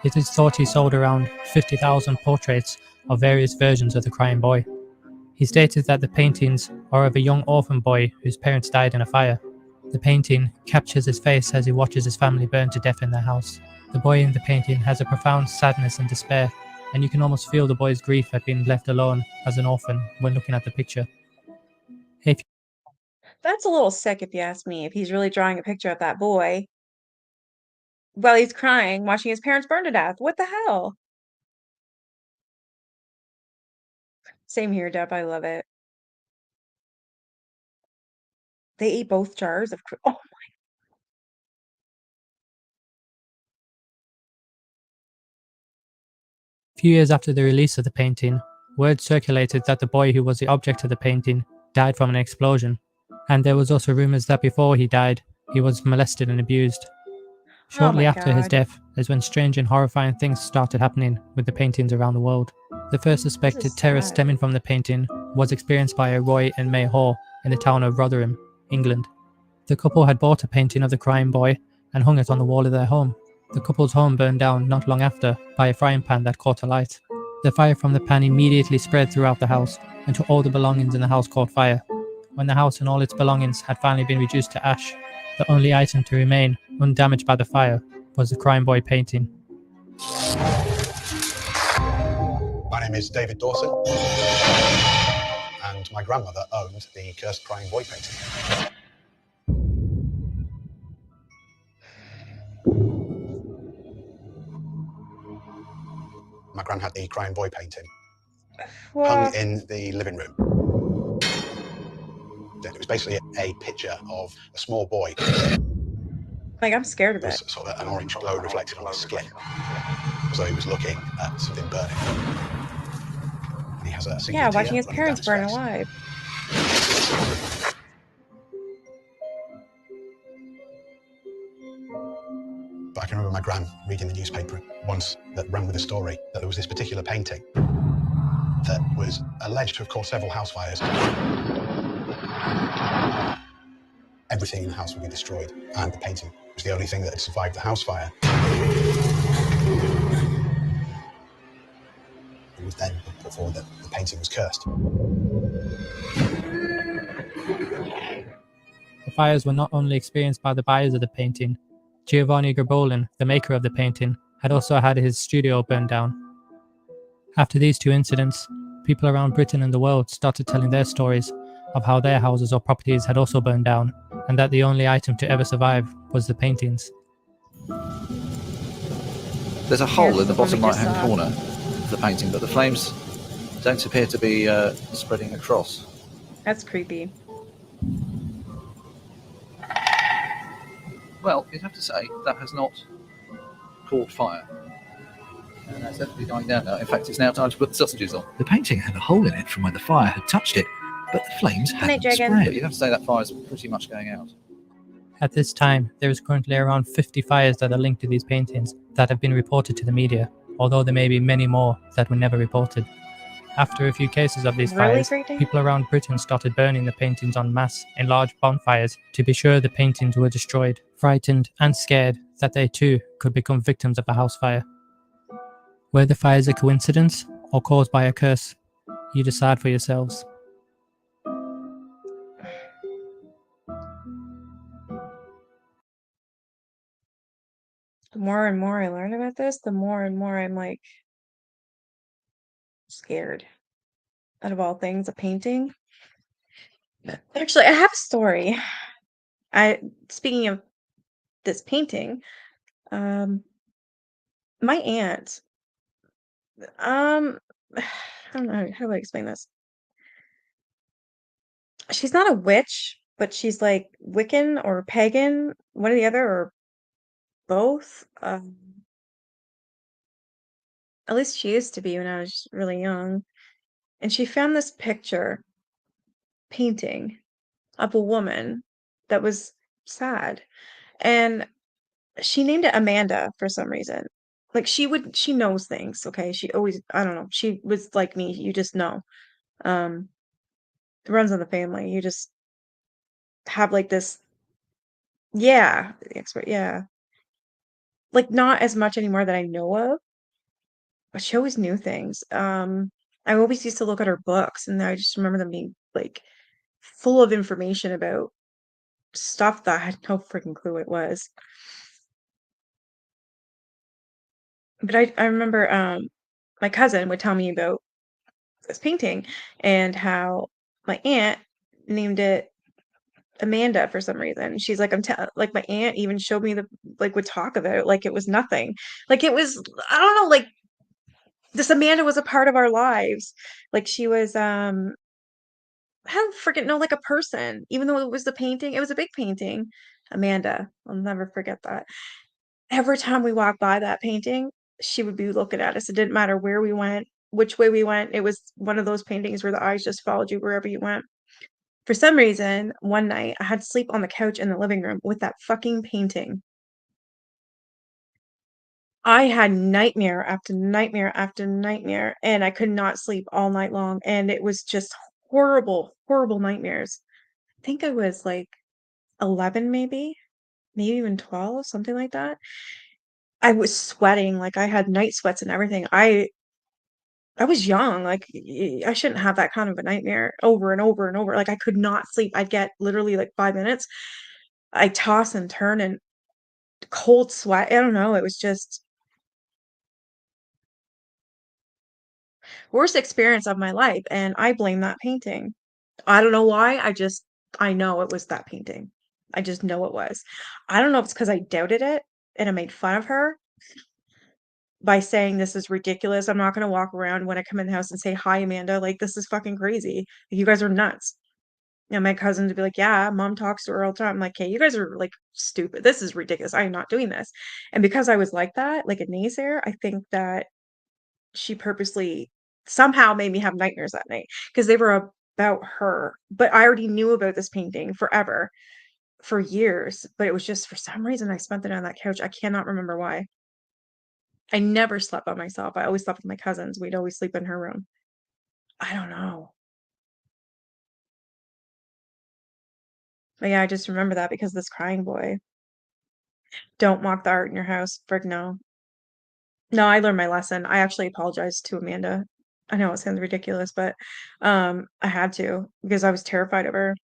It is thought he sold around 50,000 portraits of various versions of the Crying Boy. He stated that the paintings are of a young orphan boy whose parents died in a fire. The painting captures his face as he watches his family burn to death in their house. The boy in the painting has a profound sadness and despair, and you can almost feel the boy's grief at being left alone as an orphan when looking at the picture. If That's a little sick if you ask me, if he's really drawing a picture of that boy while he's crying, watching his parents burn to death. What the hell? Same here, Deb. I love it. They ate both jars of oh, a few years after the release of the painting, word circulated that the boy who was the object of the painting died from an explosion, and there was also rumours that before he died, he was molested and abused. Shortly my after his God. death is when strange and horrifying things started happening with the paintings around the world. The first suspected terror sad. stemming from the painting was experienced by Roy and May Hall in the town of Rotherham, England. The couple had bought a painting of the crying boy and hung it on the wall of their home. The couple's home burned down not long after by a frying pan that caught alight. The fire from the pan immediately spread throughout the house until all the belongings in the house caught fire. When the house and all its belongings had finally been reduced to ash, the only item to remain undamaged by the fire was the Crying Boy painting. My name is David Dawson, and my grandmother owned the cursed Crying Boy painting. My gran had the Crying Boy painting hung in the living room. It was basically a picture of a small boy. Like, I'm scared of There was it. sort of an orange glow reflected on his skin, as though he was looking at something burning. And he has a single Yeah, tear watching his running parents down burn his face. alive. But I can remember my gran reading the newspaper once that ran with a story that there was this particular painting that was alleged to have caused several house fires. Everything in the house would be destroyed, and the painting was the only thing that had survived the house fire. It was then put forward that the painting was cursed. The fires were not only experienced by the buyers of the painting. Giovanni Gerbolin, the maker of the painting, had also had his studio burned down. After these two incidents, people around Britain and the world started telling their stories of how their houses or properties had also burned down, and that the only item to ever survive was the paintings. There's a hole in the Here's the one bottom we just right-hand saw. corner of the painting, but the flames don't appear to be spreading across. That's creepy. Well, you'd have to say that has not caught fire. And that's definitely dying down now. In fact, it's now time to put the sausages on. The painting had a hole in it from where the fire had touched it, but the flames night, hadn't Dragon. spread. But you'd have to say that fire's pretty much going out. At this time, there is currently around 50 fires that are linked to these paintings that have been reported to the media, although there may be many more that were never reported. After a few cases of these Really, fires, Great Dane? people around Britain started burning the paintings en masse in large bonfires to be sure the paintings were destroyed, frightened and scared that they too could become victims of a house fire. Were the fires a coincidence or caused by a curse? You decide for yourselves. The more and more I learn about this, the more and more I'm like scared. Out of all things, a painting. Actually, I have a story. Speaking of this painting, my aunt, I don't know, how do I explain this? She's not a witch, but she's like Wiccan or pagan, one or the other, or both. At least she used to be when I was really young. And she found this painting of a woman that was sad. And she named it Amanda for some reason. Like, she knows things, okay? She always I don't know, she was like me, you just know. Um, it runs in the family, you just have, like, this yeah, the expert, yeah. Like, not as much anymore that I know of, but she always knew things. I always used to look at her books, and I just remember them being, like, full of information about stuff that I had no freaking clue it was. But I remember, my cousin would tell me about this painting and how my aunt named it Amanda for some reason. She's like, like my aunt even showed me like would talk about it like it was nothing. Like it was, I don't know, like this Amanda was a part of our lives. Like she was, I don't freaking know, like a person, even though it was the painting, it was a big painting. Amanda, I'll never forget that. Every time we walked by that painting, she would be looking at us. It didn't matter where we went, which way we went. It was one of those paintings where the eyes just followed you wherever you went. For some reason, one night I had to sleep on the couch in the living room with that fucking painting. I had nightmare after nightmare after nightmare, and I could not sleep all night long, and it was just horrible, horrible nightmares. I think I was like 11 maybe even 12, something like that. I was sweating, like, I had night sweats and everything. I was young, like, I shouldn't have that kind of a nightmare over and over and over, like, I could not sleep. I'd get literally, like, 5 minutes. I toss and turn and cold sweat. I don't know, it was just worst experience of my life, and I blame that painting. I don't know why, I know it was that painting. I just know it was. I don't know if it's because I doubted it and I made fun of her by saying, "This is ridiculous. I'm not gonna walk around when I come in the house and say, 'Hi, Amanda.' Like, this is fucking crazy. You guys are nuts." And my cousins would be like, "Yeah, mom talks to her all the time." I'm like, "Hey, you guys are, like, stupid. This is ridiculous. I am not doing this." And because I was like that, like a naysayer, I think that she purposely somehow made me have nightmares that night because they were about her. But I already knew about this painting forever, for years, but it was just for some reason I spent the night on that couch. I cannot remember why. I never slept by myself. I always slept with my cousins. We'd always sleep in her room. I don't know. But yeah, I just remember that because this crying boy. Don't mock the art in your house. Frick no. No, I learned my lesson. I actually apologized to Amanda. I know it sounds ridiculous, but I had to because I was terrified of her.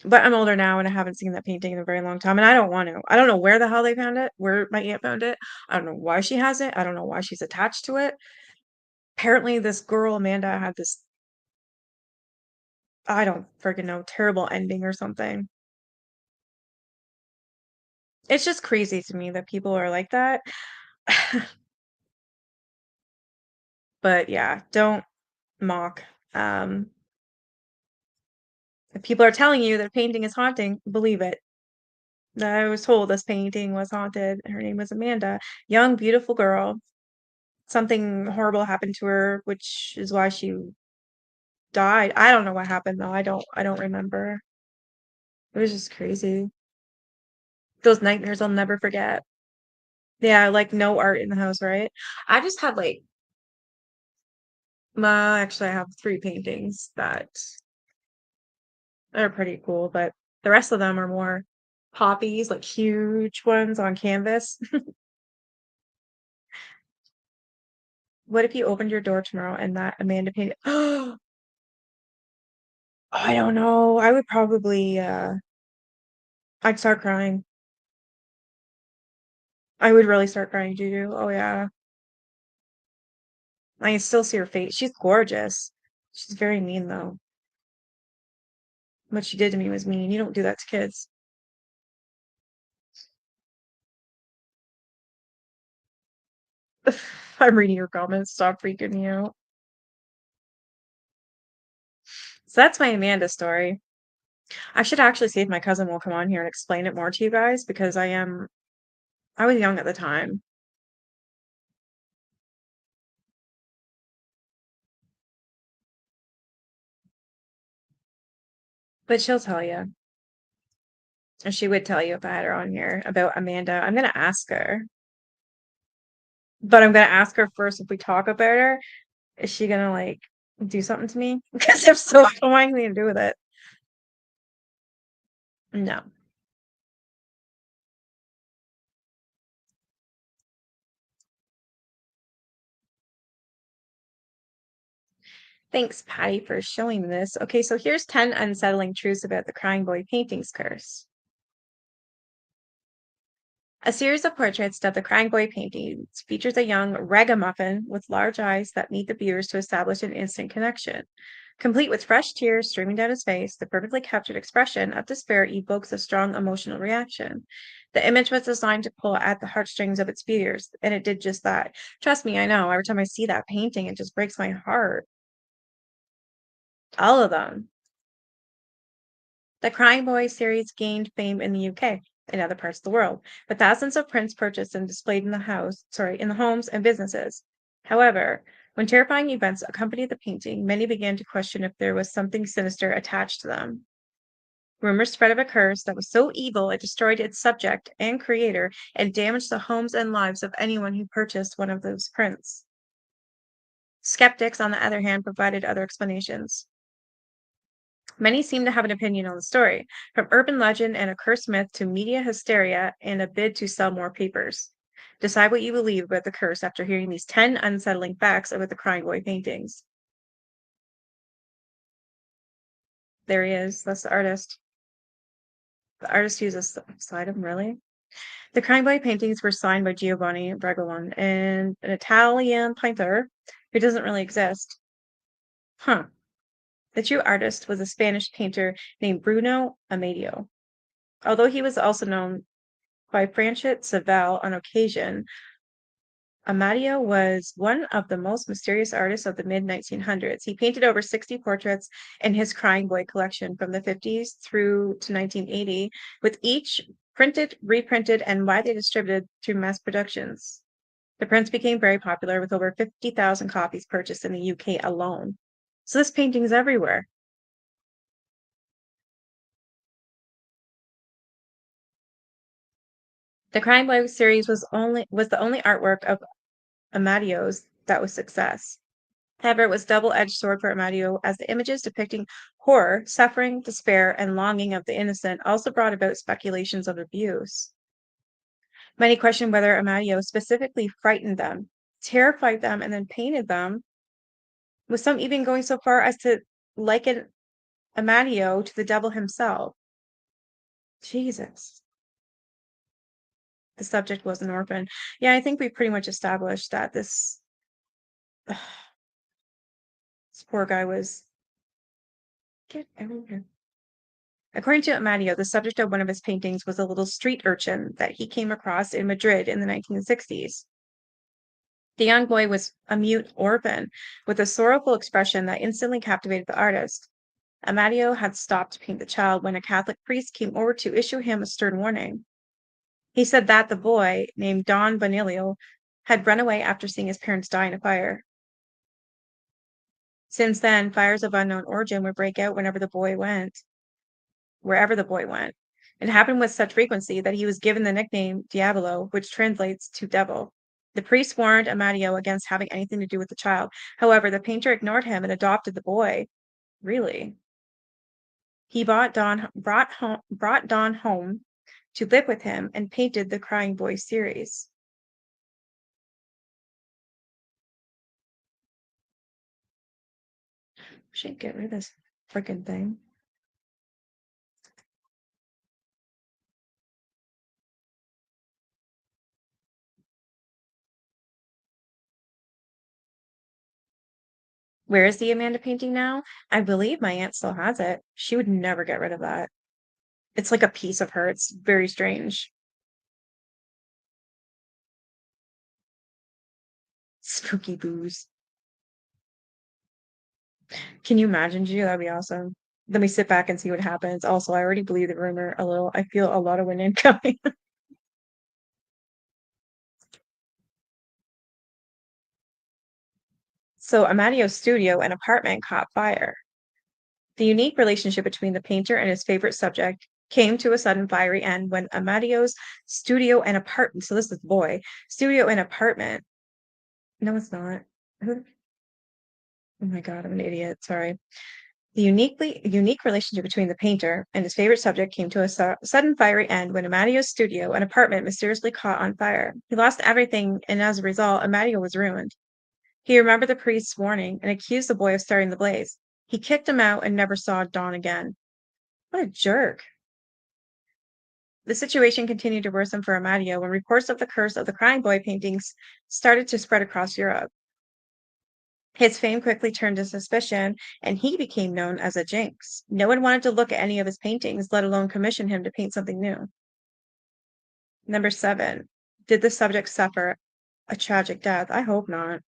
But I'm older now and I haven't seen that painting in a very long time and I don't want to. I don't know where the hell they found it, where my aunt found it. I don't know why she has it. I don't know why she's attached to it. Apparently this girl Amanda had this I don't freaking know, terrible ending or something. It's just crazy to me that people are like that. But yeah, don't mock. Um, if people are telling you that a painting is haunting, believe it. I was told this painting was haunted. Her name was Amanda. Young, beautiful girl. Something horrible happened to her, which is why she died. I don't know what happened though. I don't remember. It was just crazy. Those nightmares I'll never forget. Yeah, like no art in the house, right? I just had like actually I have 3 paintings that are pretty cool, but the rest of them are more poppies, like huge ones on canvas. What if you opened your door tomorrow and that Amanda painted I don't know. I would probably I'd start crying. I would really start crying, Juju. Oh yeah. I can still see her face. She's gorgeous. She's very mean though. What she did to me was mean. You don't do that to kids. I'm reading your comments. Stop freaking me out. So that's my Amanda story. I should actually see if my cousin will come on here and explain it more to you guys because I was young at the time, but she'll tell you. Or she would tell you if I had her on here about Amanda. I'm gonna ask her. But I'm gonna ask her first if we talk about her, is she gonna, like, do something to me? Because if so, I don't want anything to do with it. No. Thanks, Patty, for showing me this. Okay, so here's 10 unsettling truths about the Crying Boy paintings curse. A series of portraits dubbed the Crying Boy paintings features a young ragamuffin with large eyes that meet the viewers to establish an instant connection. Complete with fresh tears streaming down his face, the perfectly captured expression of despair evokes a strong emotional reaction. The image was designed to pull at the heartstrings of its viewers, and it did just that. Trust me, I know. Every time I see that painting, it just breaks my heart. All of them. The Crying Boy series gained fame in the UK and other parts of the world, with thousands of prints purchased and displayed in the homes and businesses. However, when terrifying events accompanied the painting, many began to question if there was something sinister attached to them. Rumors spread of a curse that was so evil it destroyed its subject and creator and damaged the homes and lives of anyone who purchased one of those prints. Skeptics, on the other hand, provided other explanations. Many seem to have an opinion on the story, from urban legend and a cursed myth to media hysteria and a bid to sell more papers. Decide what you believe about the curse after hearing these 10 unsettling facts about the Crying Boy paintings. There he is. That's the artist. The artist uses side him, really? The Crying Boy paintings were signed by Giovanni Bregolon, and an Italian painter who doesn't really exist. Huh. The true artist was a Spanish painter named Bruno Amadeo. Although he was also known by Franchot Saval on occasion, Amadeo was one of the most mysterious artists of the mid-1900s. He painted over 60 portraits in his Crying Boy collection from the 50s through to 1980, with each printed, reprinted, and widely distributed through mass productions. The prints became very popular, with over 50,000 copies purchased in the UK alone. So this painting's everywhere. The Crying Boy series was the only artwork of Amadeo's that was success. However, it was a double-edged sword for Amadeo, as the images depicting horror, suffering, despair, and longing of the innocent also brought about speculations of abuse. Many questioned whether Amadeo specifically frightened them, terrified them, and then painted them, with some even going so far as to liken Amadeo to the devil himself. Jesus. The subject was an orphan. Yeah, I think we pretty much established that this poor guy was. Get everywhere. According to Amadeo, the subject of one of his paintings was a little street urchin that he came across in Madrid in the 1960s. The young boy was a mute orphan with a sorrowful expression that instantly captivated the artist. Amadeo had stopped to paint the child when a Catholic priest came over to issue him a stern warning. He said that the boy, named Don Bonilio, had run away after seeing his parents die in a fire. Since then, fires of unknown origin would break out wherever the boy went. It happened with such frequency that he was given the nickname Diavolo, which translates to devil. The priest warned Amadeo against having anything to do with the child. However, the painter ignored him and adopted the boy. Really? He brought Don home to live with him and painted the Crying Boy series. Should get rid of this freaking thing. Where is the Amanda painting now? I believe my aunt still has it. She would never get rid of that. It's like a piece of her. It's very strange. Spooky booze. Can you imagine, Gigi? That'd be awesome. Let me sit back and see what happens. Also, I already believe the rumor a little. I feel a lot of wind incoming. So, Amadeo's studio and apartment caught fire. The unique relationship between the painter and his favorite subject came to a sudden fiery end when Amadeo's studio and apartment, so this is the boy, studio and apartment No, it's not. Who? Oh my God, I'm an idiot. Sorry. The unique relationship between the painter and his favorite subject came to a sudden fiery end when Amadio's studio, an apartment, mysteriously caught on fire. He lost everything, and as a result, Amadio was ruined. He remembered the priest's warning and accused the boy of starting the blaze. He kicked him out and never saw Dawn again. What a jerk. The situation continued to worsen for Amadio when reports of the curse of the Crying Boy paintings started to spread across Europe. His fame quickly turned to suspicion, and he became known as a jinx. No one wanted to look at any of his paintings, let alone commission him to paint something new. Number 7. Did the subject suffer a tragic death? I hope not.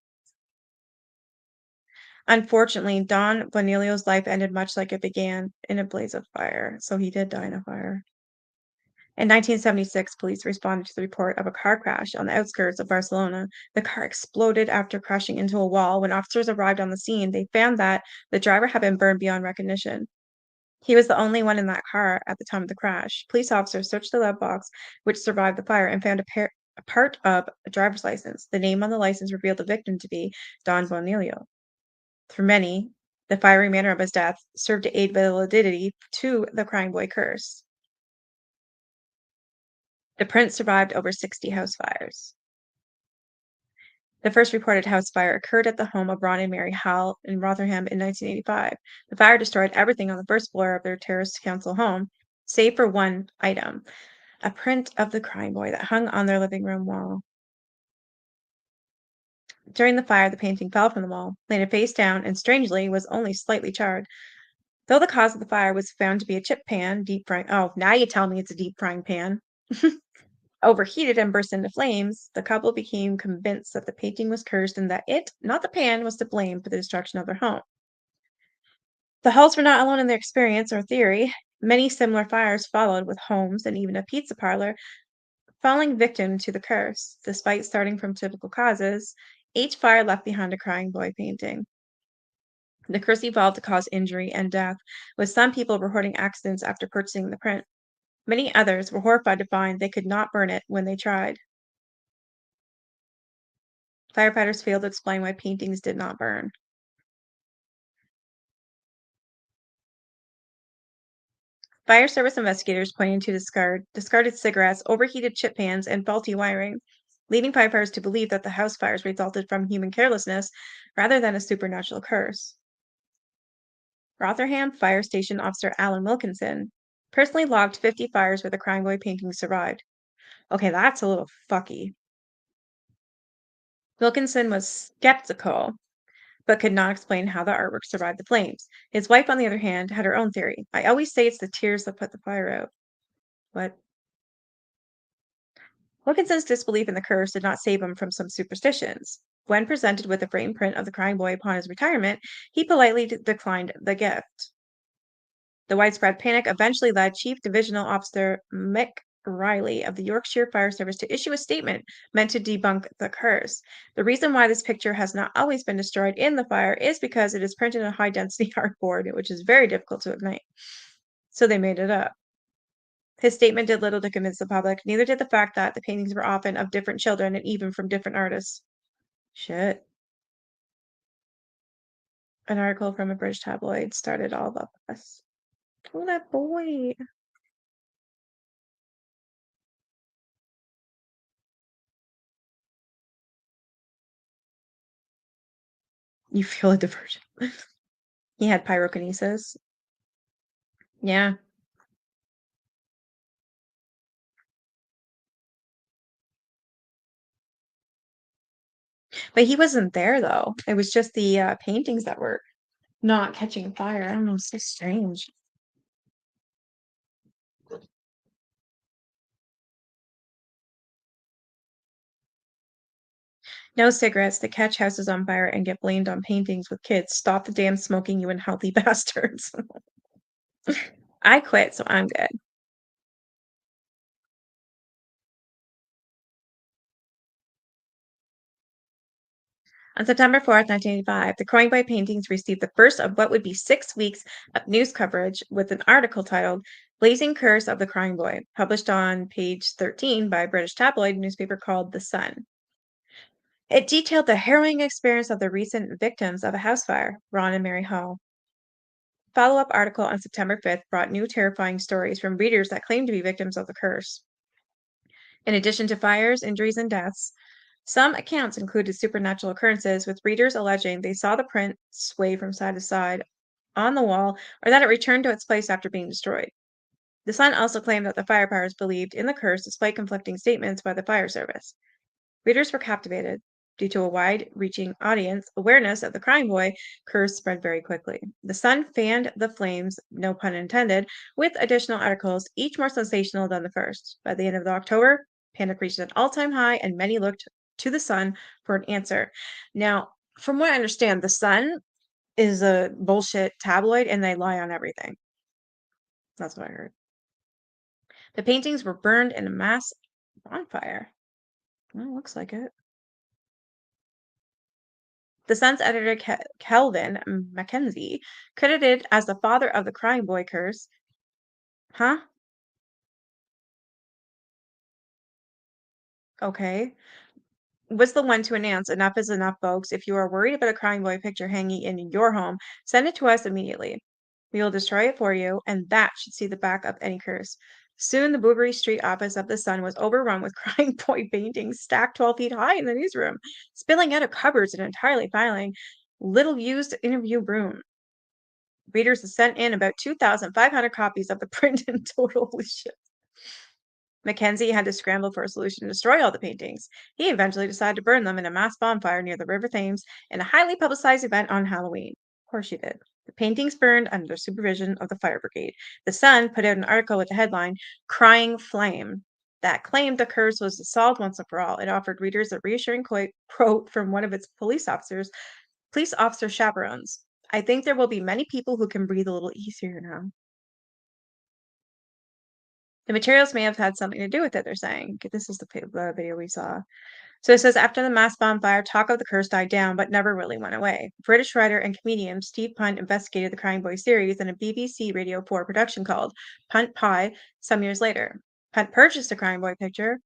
Unfortunately, Don Bonilio's life ended much like it began, in a blaze of fire. So he did die in a fire. In 1976, police responded to the report of a car crash on the outskirts of Barcelona. The car exploded after crashing into a wall. When officers arrived on the scene, they found that the driver had been burned beyond recognition. He was the only one in that car at the time of the crash. Police officers searched the glove box, which survived the fire, and found a part of a driver's license. The name on the license revealed the victim to be Don Bonilio. For many, the fiery manner of his death served to aid validity to the Crying Boy curse. The print survived over 60 house fires. The first reported house fire occurred at the home of Ron and Mary Howell in Rotherham in 1985. The fire destroyed everything on the first floor of their terraced council home, save for one item, a print of the Crying Boy that hung on their living room wall. During the fire, the painting fell from the wall, landed face down, and strangely was only slightly charred. Though the cause of the fire was found to be a chip pan, deep frying. Oh, now you tell me it's a deep frying pan. Overheated and burst into flames, the couple became convinced that the painting was cursed and that it, not the pan, was to blame for the destruction of their home. The Halls were not alone in their experience or theory. Many similar fires followed, with homes and even a pizza parlor falling victim to the curse. Despite starting from typical causes, each fire left behind a Crying Boy painting. The curse evolved to cause injury and death, with some people reporting accidents after purchasing the print. Many others were horrified to find they could not burn it when they tried. Firefighters failed to explain why paintings did not burn. Fire service investigators pointed to discarded cigarettes, overheated chip pans, and faulty wiring, leading firefighters to believe that the house fires resulted from human carelessness rather than a supernatural curse. Rotherham Fire Station Officer Alan Wilkinson personally logged 50 fires where the Crying Boy painting survived. Okay, that's a little fucky. Wilkinson was skeptical, but could not explain how the artwork survived the flames. His wife, on the other hand, had her own theory. I always say it's the tears that put the fire out. What? Wilkinson's disbelief in the curse did not save him from some superstitions. When presented with a framed print of the Crying Boy upon his retirement, he politely declined the gift. The widespread panic eventually led Chief Divisional Officer Mick Riley of the Yorkshire Fire Service to issue a statement meant to debunk the curse. The reason why this picture has not always been destroyed in the fire is because it is printed on high-density cardboard, which is very difficult to ignite. So they made it up. His statement did little to convince the public, neither did the fact that the paintings were often of different children and even from different artists. Shit. An article from a British tabloid started all of us. Oh, that boy. You feel a diversion. He had pyrokinesis. Yeah. But he wasn't there, though. It was just the paintings that were not catching fire. I don't know, it's so strange. No cigarettes to catch houses on fire and get blamed on paintings with kids. Stop the damn smoking, you unhealthy bastards. I quit, so I'm good. On September 4th, 1985, the Crying Boy paintings received the first of what would be 6 weeks of news coverage with an article titled Blazing Curse of the Crying Boy, published on page 13 by a British tabloid newspaper called The Sun. It detailed the harrowing experience of the recent victims of a house fire, Ron and Mary Hall. Follow-up article on September 5th brought new terrifying stories from readers that claimed to be victims of the curse. In addition to fires, injuries, and deaths, some accounts included supernatural occurrences, with readers alleging they saw the print sway from side to side on the wall or that it returned to its place after being destroyed. The Sun also claimed that the firefighters believed in the curse despite conflicting statements by the fire service. Readers were captivated. Due to a wide-reaching audience, awareness of the Crying Boy curse spread very quickly. The Sun fanned the flames, no pun intended, with additional articles, each more sensational than the first. By the end of October, panic reached an all-time high, and many looked to the Sun for an answer. Now, from what I understand, the Sun is a bullshit tabloid, and they lie on everything. That's what I heard. The paintings were burned in a mass bonfire. Well, looks like it. The Sun's editor, Kelvin Mackenzie, credited as the father of the Crying Boy curse. Huh? Okay. Was the one to announce, "Enough is enough, folks. If you are worried about a Crying Boy picture hanging in your home, send it to us immediately. We will destroy it for you, and that should see the back of any curse." Soon, the Bouverie Street office of the Sun was overrun with Crying Boy paintings stacked 12 feet high in the newsroom, spilling out of cupboards and entirely filing little used interview room. Readers have sent in about 2,500 copies of the print in total. Holy shit. Mackenzie had to scramble for a solution to destroy all the paintings. He eventually decided to burn them in a mass bonfire near the River Thames in a highly publicized event on Halloween. Of course she did. The paintings burned under the supervision of the fire brigade. The Sun put out an article with the headline, "Crying Flame," that claimed the curse was solved once and for all. It offered readers a reassuring quote from one of its police officer chaperones. "I think there will be many people who can breathe a little easier now." The materials may have had something to do with it, they're saying. This is the video we saw. So it says, after the mass bonfire, talk of the curse died down, but never really went away. British writer and comedian Steve Punt investigated the Crying Boy series in a BBC Radio 4 production called Punt Pie some years later. Punt purchased a Crying Boy picture,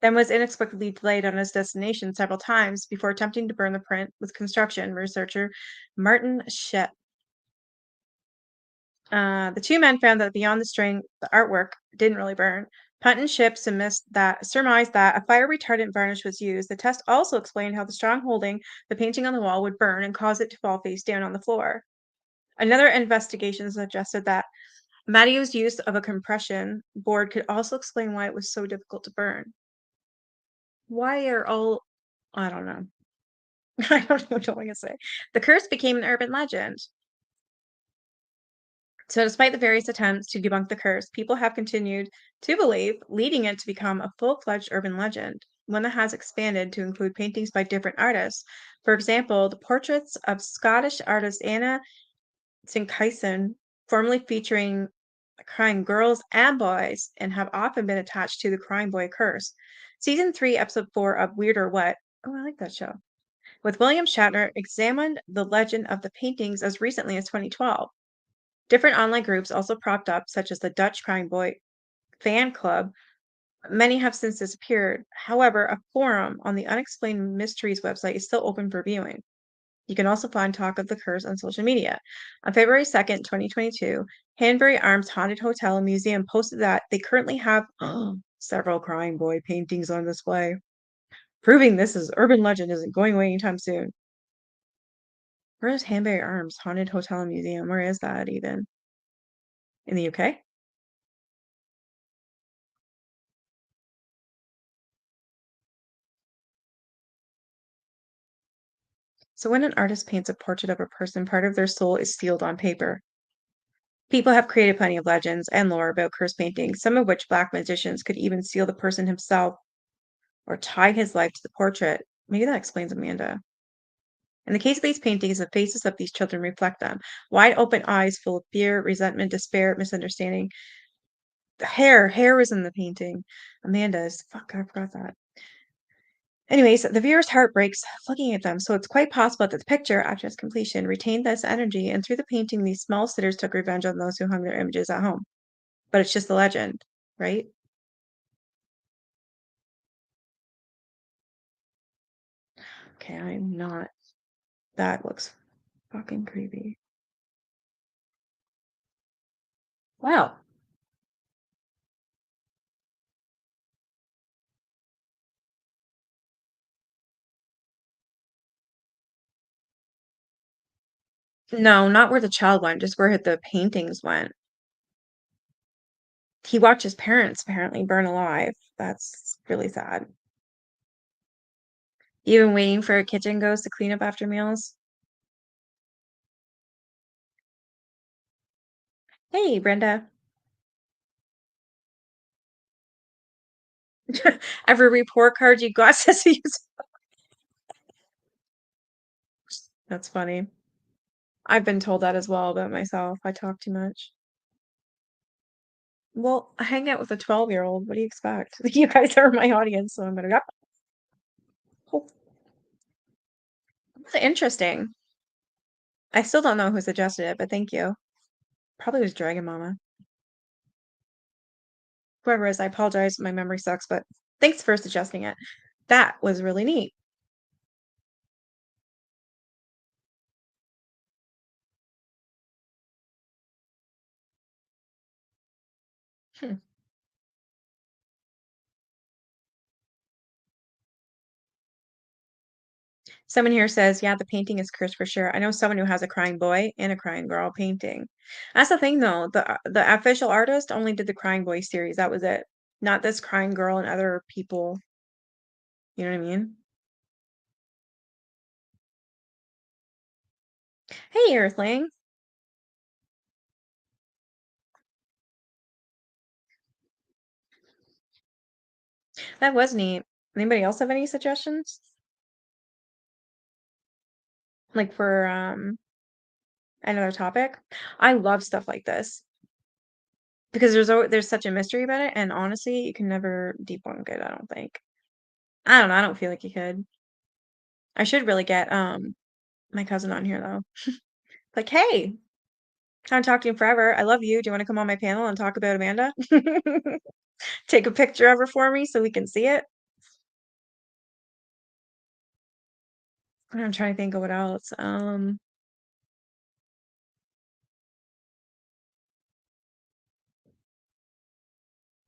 then was inexplicably delayed on his destination several times before attempting to burn the print with construction researcher Martin Shep. The two men found that beyond the string, the artwork didn't really burn. Punt and Ship surmised that a fire retardant varnish was used. The test also explained how the strong holding the painting on the wall would burn and cause it to fall face down on the floor. Another investigation suggested that Mattio's use of a compression board could also explain why it was so difficult to burn. Why are all... I don't know. I don't know what I'm going to say. The curse became an urban legend. So, despite the various attempts to debunk the curse, people have continued to believe, leading it to become a full-fledged urban legend, one that has expanded to include paintings by different artists. For example, the portraits of Scottish artist Anna Sinkison, formerly featuring crying girls and boys, and have often been attached to the Crying Boy curse. Season 3, Episode 4 of Weird or What? Oh, I like that show. With William Shatner, examined the legend of the paintings as recently as 2012. Different online groups also propped up, such as the Dutch Crying Boy fan club. Many have since disappeared. However, a forum on the Unexplained Mysteries website is still open for viewing. You can also find talk of the curse on social media. On February 2nd, 2022, Hanbury Arms Haunted Hotel and Museum posted that they currently have several Crying Boy paintings on display, proving this urban legend isn't going away anytime soon. Where is Hanbury Arms Haunted Hotel and Museum? Where is that even? In the UK? So when an artist paints a portrait of a person, part of their soul is sealed on paper. People have created plenty of legends and lore about curse paintings, some of which black magicians could even seal the person himself or tie his life to the portrait. Maybe that explains Amanda. In the case of these paintings, the faces of these children reflect them. Wide open eyes full of fear, resentment, despair, misunderstanding. The hair was in the painting. Amanda's. Fuck, I forgot that. Anyways, the viewer's heart breaks looking at them, so it's quite possible that the picture, after its completion, retained this energy, and through the painting, these small sitters took revenge on those who hung their images at home. But it's just a legend, right? Okay, I'm not. That looks fucking creepy. Wow. No, not where the child went, just where the paintings went. He watched his parents apparently burn alive. That's really sad. Even waiting for a kitchen ghost to clean up after meals. Hey, Brenda. Every report card you got says you. That's funny. I've been told that as well about myself. I talk too much. Well, I hang out with a 12-year-old. What do you expect? You guys are my audience, so I'm gonna go. Oh, that's interesting. I still don't know who suggested it, but thank you. Probably was Dragon Mama. Whoever it is, I apologize. My memory sucks, but thanks for suggesting it. That was really neat. Hmm. Someone here says, yeah, the painting is cursed for sure. I know someone who has a crying boy and a crying girl painting. That's the thing, though. The official artist only did the crying boy series. That was it. Not this crying girl and other people. You know what I mean? Hey, Earthling. That was neat. Anybody else have any suggestions? Like for another topic? I love stuff like this because there's such a mystery about it, and honestly, you can never debunk it, I don't think. I don't know, I don't feel like you could. I should really get my cousin on here though. Like, hey, haven't talked to you in forever. I love you. Do you want to come on my panel and talk about Amanda? Take a picture of her for me so we can see it. I'm trying to think of what else.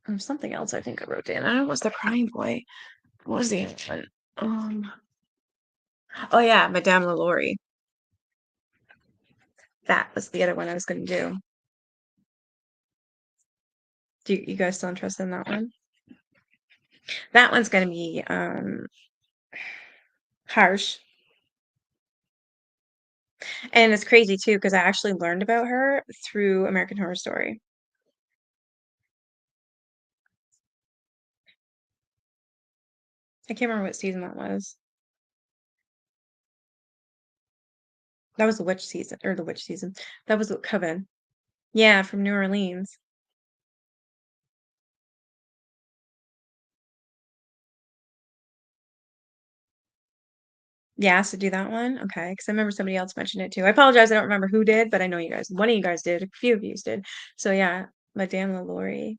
There's something else I think I wrote down. I don't know, it was the crying boy. What was the other one? Oh yeah, Madame LaLaurie. That was the other one I was going to do. Do you guys still interested in that one? That one's going to be harsh. And it's crazy too because I actually learned about her through American Horror Story. I can't remember what season that was. That was the witch season, or the witch season. That was Coven. Yeah, from New Orleans. Yeah, asked to do that one? Okay, because I remember somebody else mentioned it too. I apologize, I don't remember who did, but I know you guys. One of you guys did. A few of you did. So yeah, Madame LaLaurie.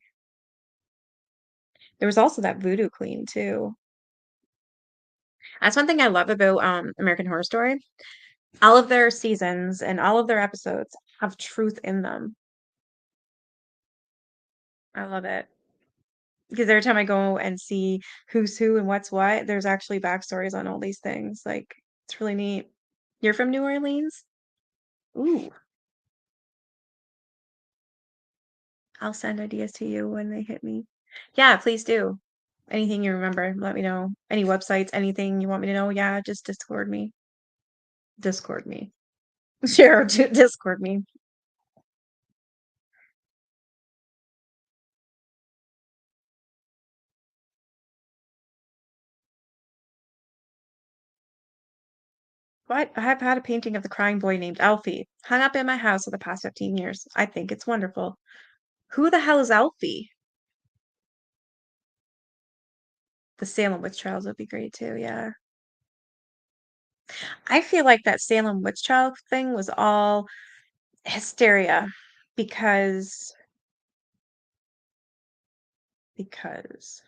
There was also that Voodoo Queen too. That's one thing I love about American Horror Story. All of their seasons and all of their episodes have truth in them. I love it. Because every time I go and see who's who and what's what, there's actually backstories on all these things. Like, it's really neat. You're from New Orleans? Ooh, I'll send ideas to you when they hit me. Yeah, please do. Anything you remember, let me know. Any websites, anything you want me to know, yeah, just Discord me. Discord me. Sure, Discord me. What? I have had a painting of the crying boy named Alfie hung up in my house for the past 15 years. I think it's wonderful. Who the hell is Alfie? The Salem witch trials would be great too, yeah. I feel like that Salem witch trial thing was all hysteria because because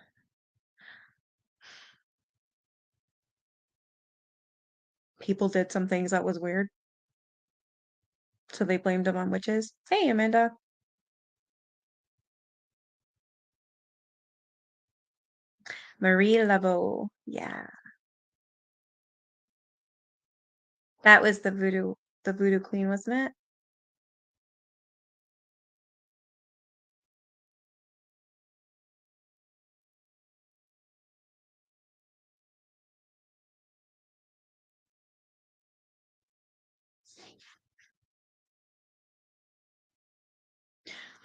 people did some things that was weird. So they blamed them on witches. Hey, Amanda. Marie Laveau. Yeah. That was the voodoo queen, wasn't it?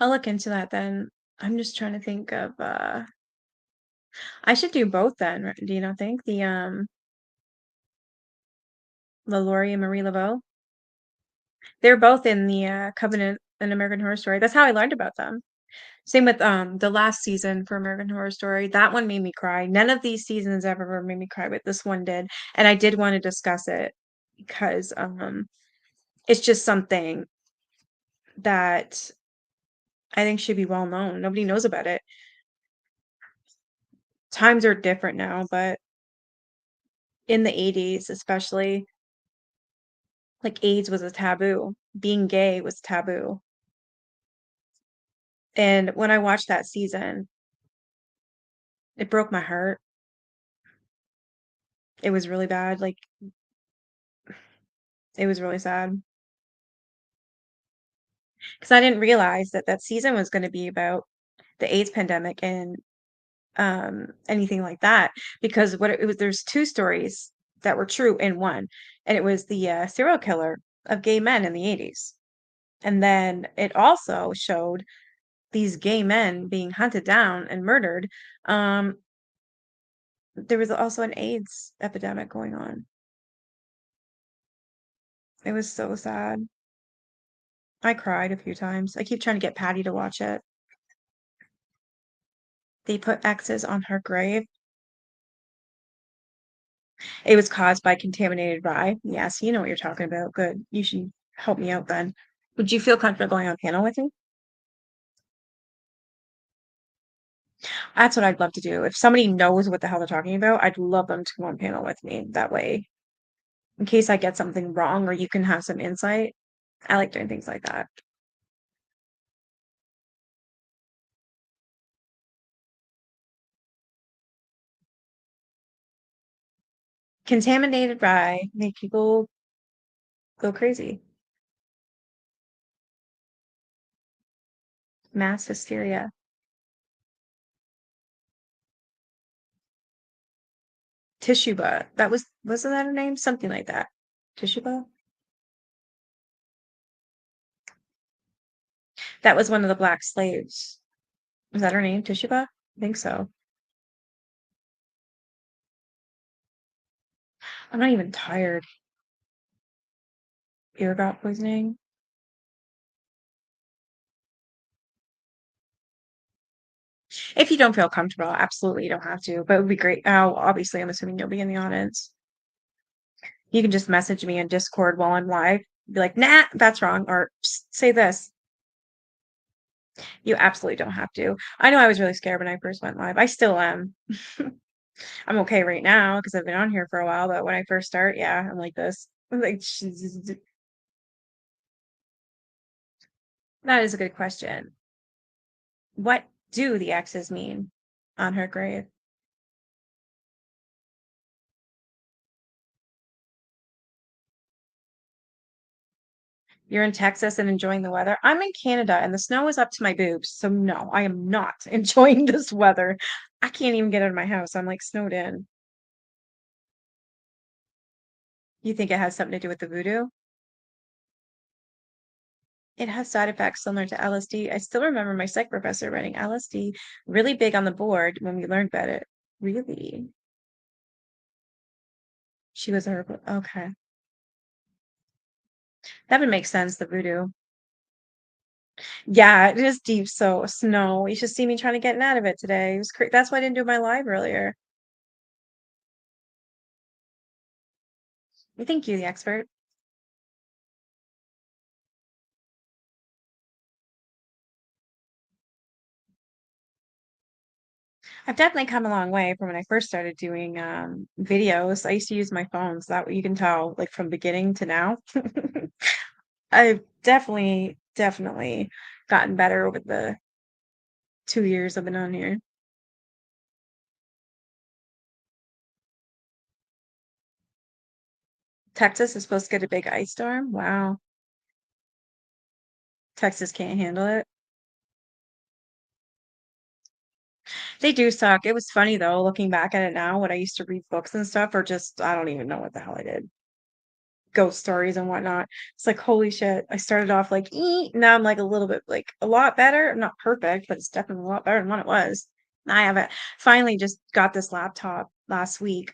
I'll look into that then. I'm just trying to think of I should do both then, do you not think? The Laurie and Marie Laveau. They're both in the Covenant and American Horror Story. That's how I learned about them. Same with the last season for American Horror Story. That one made me cry. None of these seasons ever made me cry, but this one did. And I did want to discuss it because it's just something that I think should be well known. Nobody knows about it. Times are different now, but in the 80s especially, like AIDS was a taboo. Being gay was taboo. And when I watched that season, it broke my heart. It was really bad. Like it was really sad. Because I didn't realize that that season was going to be about the AIDS pandemic and anything like that. Because what it was, there's two stories that were true in one, and it was the serial killer of gay men in the 80s, and then it also showed these gay men being hunted down and murdered. Um, there was also an AIDS epidemic going on. It was so sad. I cried a few times. I keep trying to get Patty to watch it. They put X's on her grave. It was caused by contaminated rye. Yes, you know what you're talking about. Good. You should help me out then. Would you feel comfortable going on panel with me? That's what I'd love to do. If somebody knows what the hell they're talking about, I'd love them to go on panel with me. That way, in case I get something wrong or you can have some insight. I like doing things like that. Contaminated rye make people go crazy. Mass hysteria. Tishuba. Wasn't that her name? Something like that. Tishuba? That was one of the black slaves. Was that her name? Tishuba? I think so. I'm not even tired. Ergot poisoning. If you don't feel comfortable, absolutely you don't have to, but it would be great. Oh, obviously, I'm assuming you'll be in the audience. You can just message me in Discord while I'm live. Be like, nah, that's wrong, or say this. You absolutely don't have to. I know I was really scared when I first went live. I still am. I'm okay right now because I've been on here for a while, but when I first start, yeah, I'm like this. I'm like, that is a good question. What do the X's mean on her grave? You're in Texas and enjoying the weather. I'm in Canada and the snow is up to my boobs. So no, I am not enjoying this weather. I can't even get out of my house. I'm like snowed in. You think it has something to do with the voodoo? It has side effects similar to LSD. I still remember my psych professor writing LSD really big on the board when we learned about it. Really? She was a herb. Okay. That would make sense, the voodoo. Yeah, it is deep so snow. You should see me trying to get out of it today. It was that's why I didn't do my live earlier. Thank you, the expert. I've definitely come a long way from when I first started doing videos. I used to use my phone, so that you can tell like from beginning to now. I've definitely gotten better over the 2 years I've been on here. Texas is supposed to get a big ice storm. Wow. Texas can't handle it. They do suck. It was funny though, looking back at it now, when I used to read books and stuff, or just I don't even know what the hell I did. Ghost stories and whatnot. It's like, holy shit. I started off like, now I'm like a little bit like a lot better. Not perfect, but it's definitely a lot better than what it was. I have it. Finally just got this laptop last week.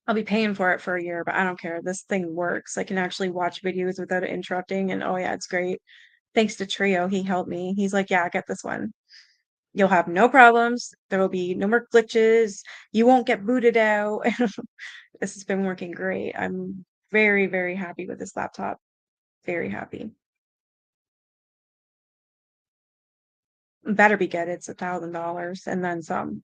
I'll be paying for it for a year, but I don't care. This thing works. I can actually watch videos without it interrupting, and oh yeah, it's great. Thanks to Trio, he helped me. He's like, yeah, get this one. You'll have no problems. There will be no more glitches. You won't get booted out. This has been working great. I'm very happy with this laptop. Very happy. Better be good. It's $1,000 and then some.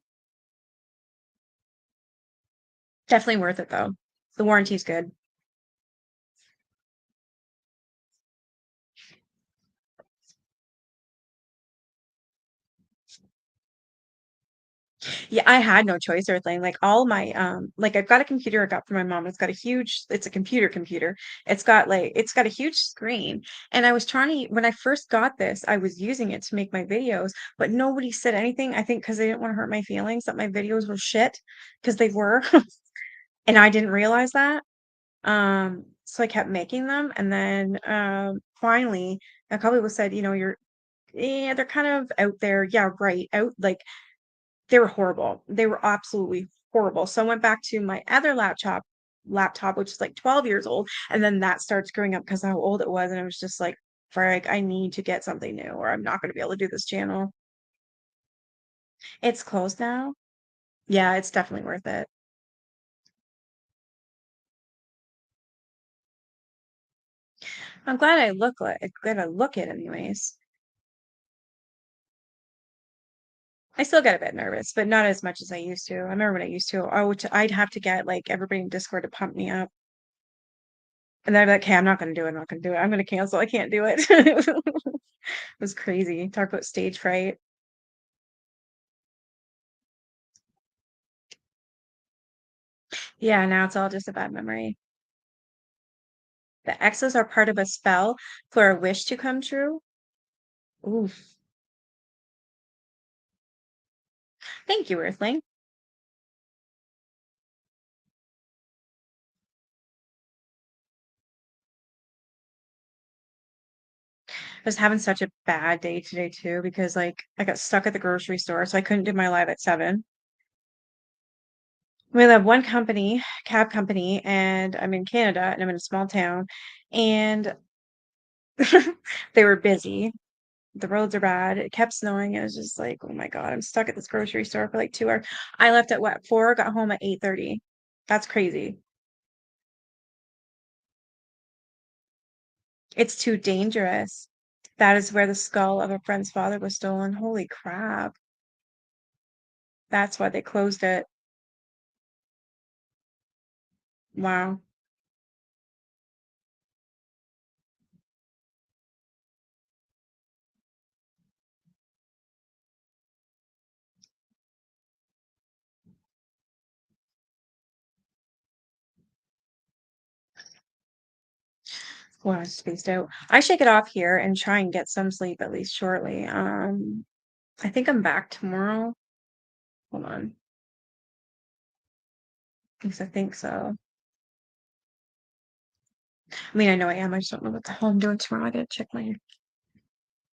Definitely worth it though. The warranty's good. Yeah, I had no choice or thing. Like all my like I've got a computer I got from my mom. It's got a huge it's a computer. It's got a huge screen. And I was trying to when I first got this, I was using it to make my videos, but nobody said anything. I think because they didn't want to hurt my feelings that my videos were shit because they were. And I didn't realize that. So I kept making them and then finally a couple people said, yeah, they're kind of out there. Yeah, right. Out like they were horrible. They were absolutely horrible. So I went back to my other laptop, which is like 12 years old, and then that starts screwing up because how old it was, and I was just like, "Frick, I need to get something new, or I'm not going to be able to do this channel." It's closed now. Yeah, it's definitely worth it. I'm glad I look it anyways. I still get a bit nervous, but not as much as I used to. I remember when I used to, I'd have to get like everybody in Discord to pump me up. And then I'd be like, okay, I'm not gonna do it. I'm not gonna do it. I'm gonna cancel. I can't do it. It was crazy. Talk about stage fright. Yeah, now it's all just a bad memory. The X's are part of a spell for a wish to come true. Oof. Thank you, Earthling. I was having such a bad day today too because like I got stuck at the grocery store, so I couldn't do my live at 7. We have one company, cab company, and I'm in Canada and I'm in a small town, and they were busy. The roads are bad. It kept snowing. It was just like, oh my God, I'm stuck at this grocery store for like 2 hours. I left at what, 4, got home at 8:30. That's crazy. It's too dangerous. That is where the skull of a friend's father was stolen. Holy crap. That's why they closed it. Wow. Wow, I spaced out. I should get off here and try and get some sleep at least shortly. I think I'm back tomorrow. Hold on. Yes, I think so. I mean, I know I am. I just don't know what the hell I'm doing tomorrow. I gotta check my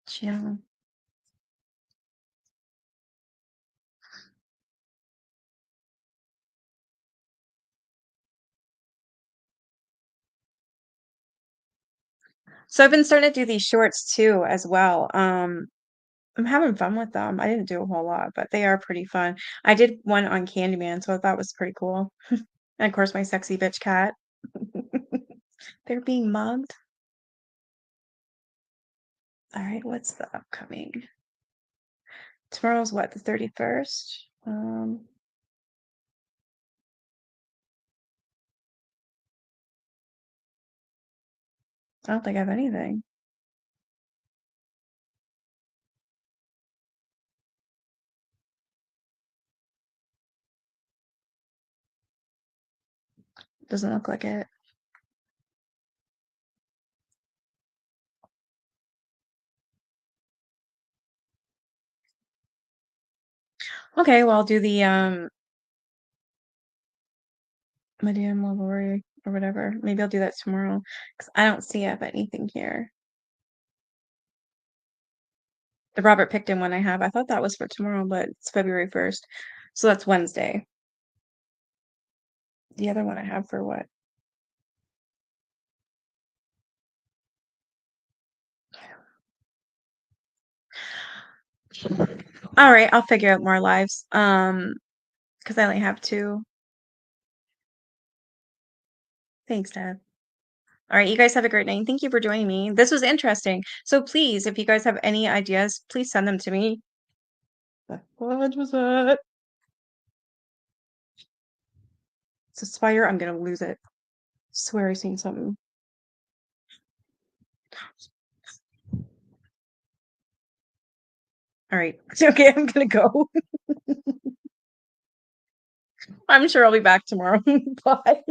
channel. So I've been starting to do these shorts too as well. I'm having fun with them. I didn't do a whole lot, but they are pretty fun. I did one on Candyman, so I thought was pretty cool. And of course, my sexy bitch cat. They're being mugged. All right, what's the upcoming? Tomorrow's what, the 31st? I don't think I have anything. Doesn't look like it. Okay, well, I'll do the Madame Lavore or whatever. Maybe I'll do that tomorrow because I don't see up anything here. The Robert Pickton one I have. I thought that was for tomorrow, but it's February 1st. So that's Wednesday. The other one I have for what? All right, I'll figure out more lives. Because I only have 2. Thanks, Dad. All right, you guys have a great night. Thank you for joining me. This was interesting. So please, if you guys have any ideas, please send them to me. What was that? It's a spider. I'm gonna lose it. Swear I seen something. All right. Okay, I'm gonna go. I'm sure I'll be back tomorrow. Bye.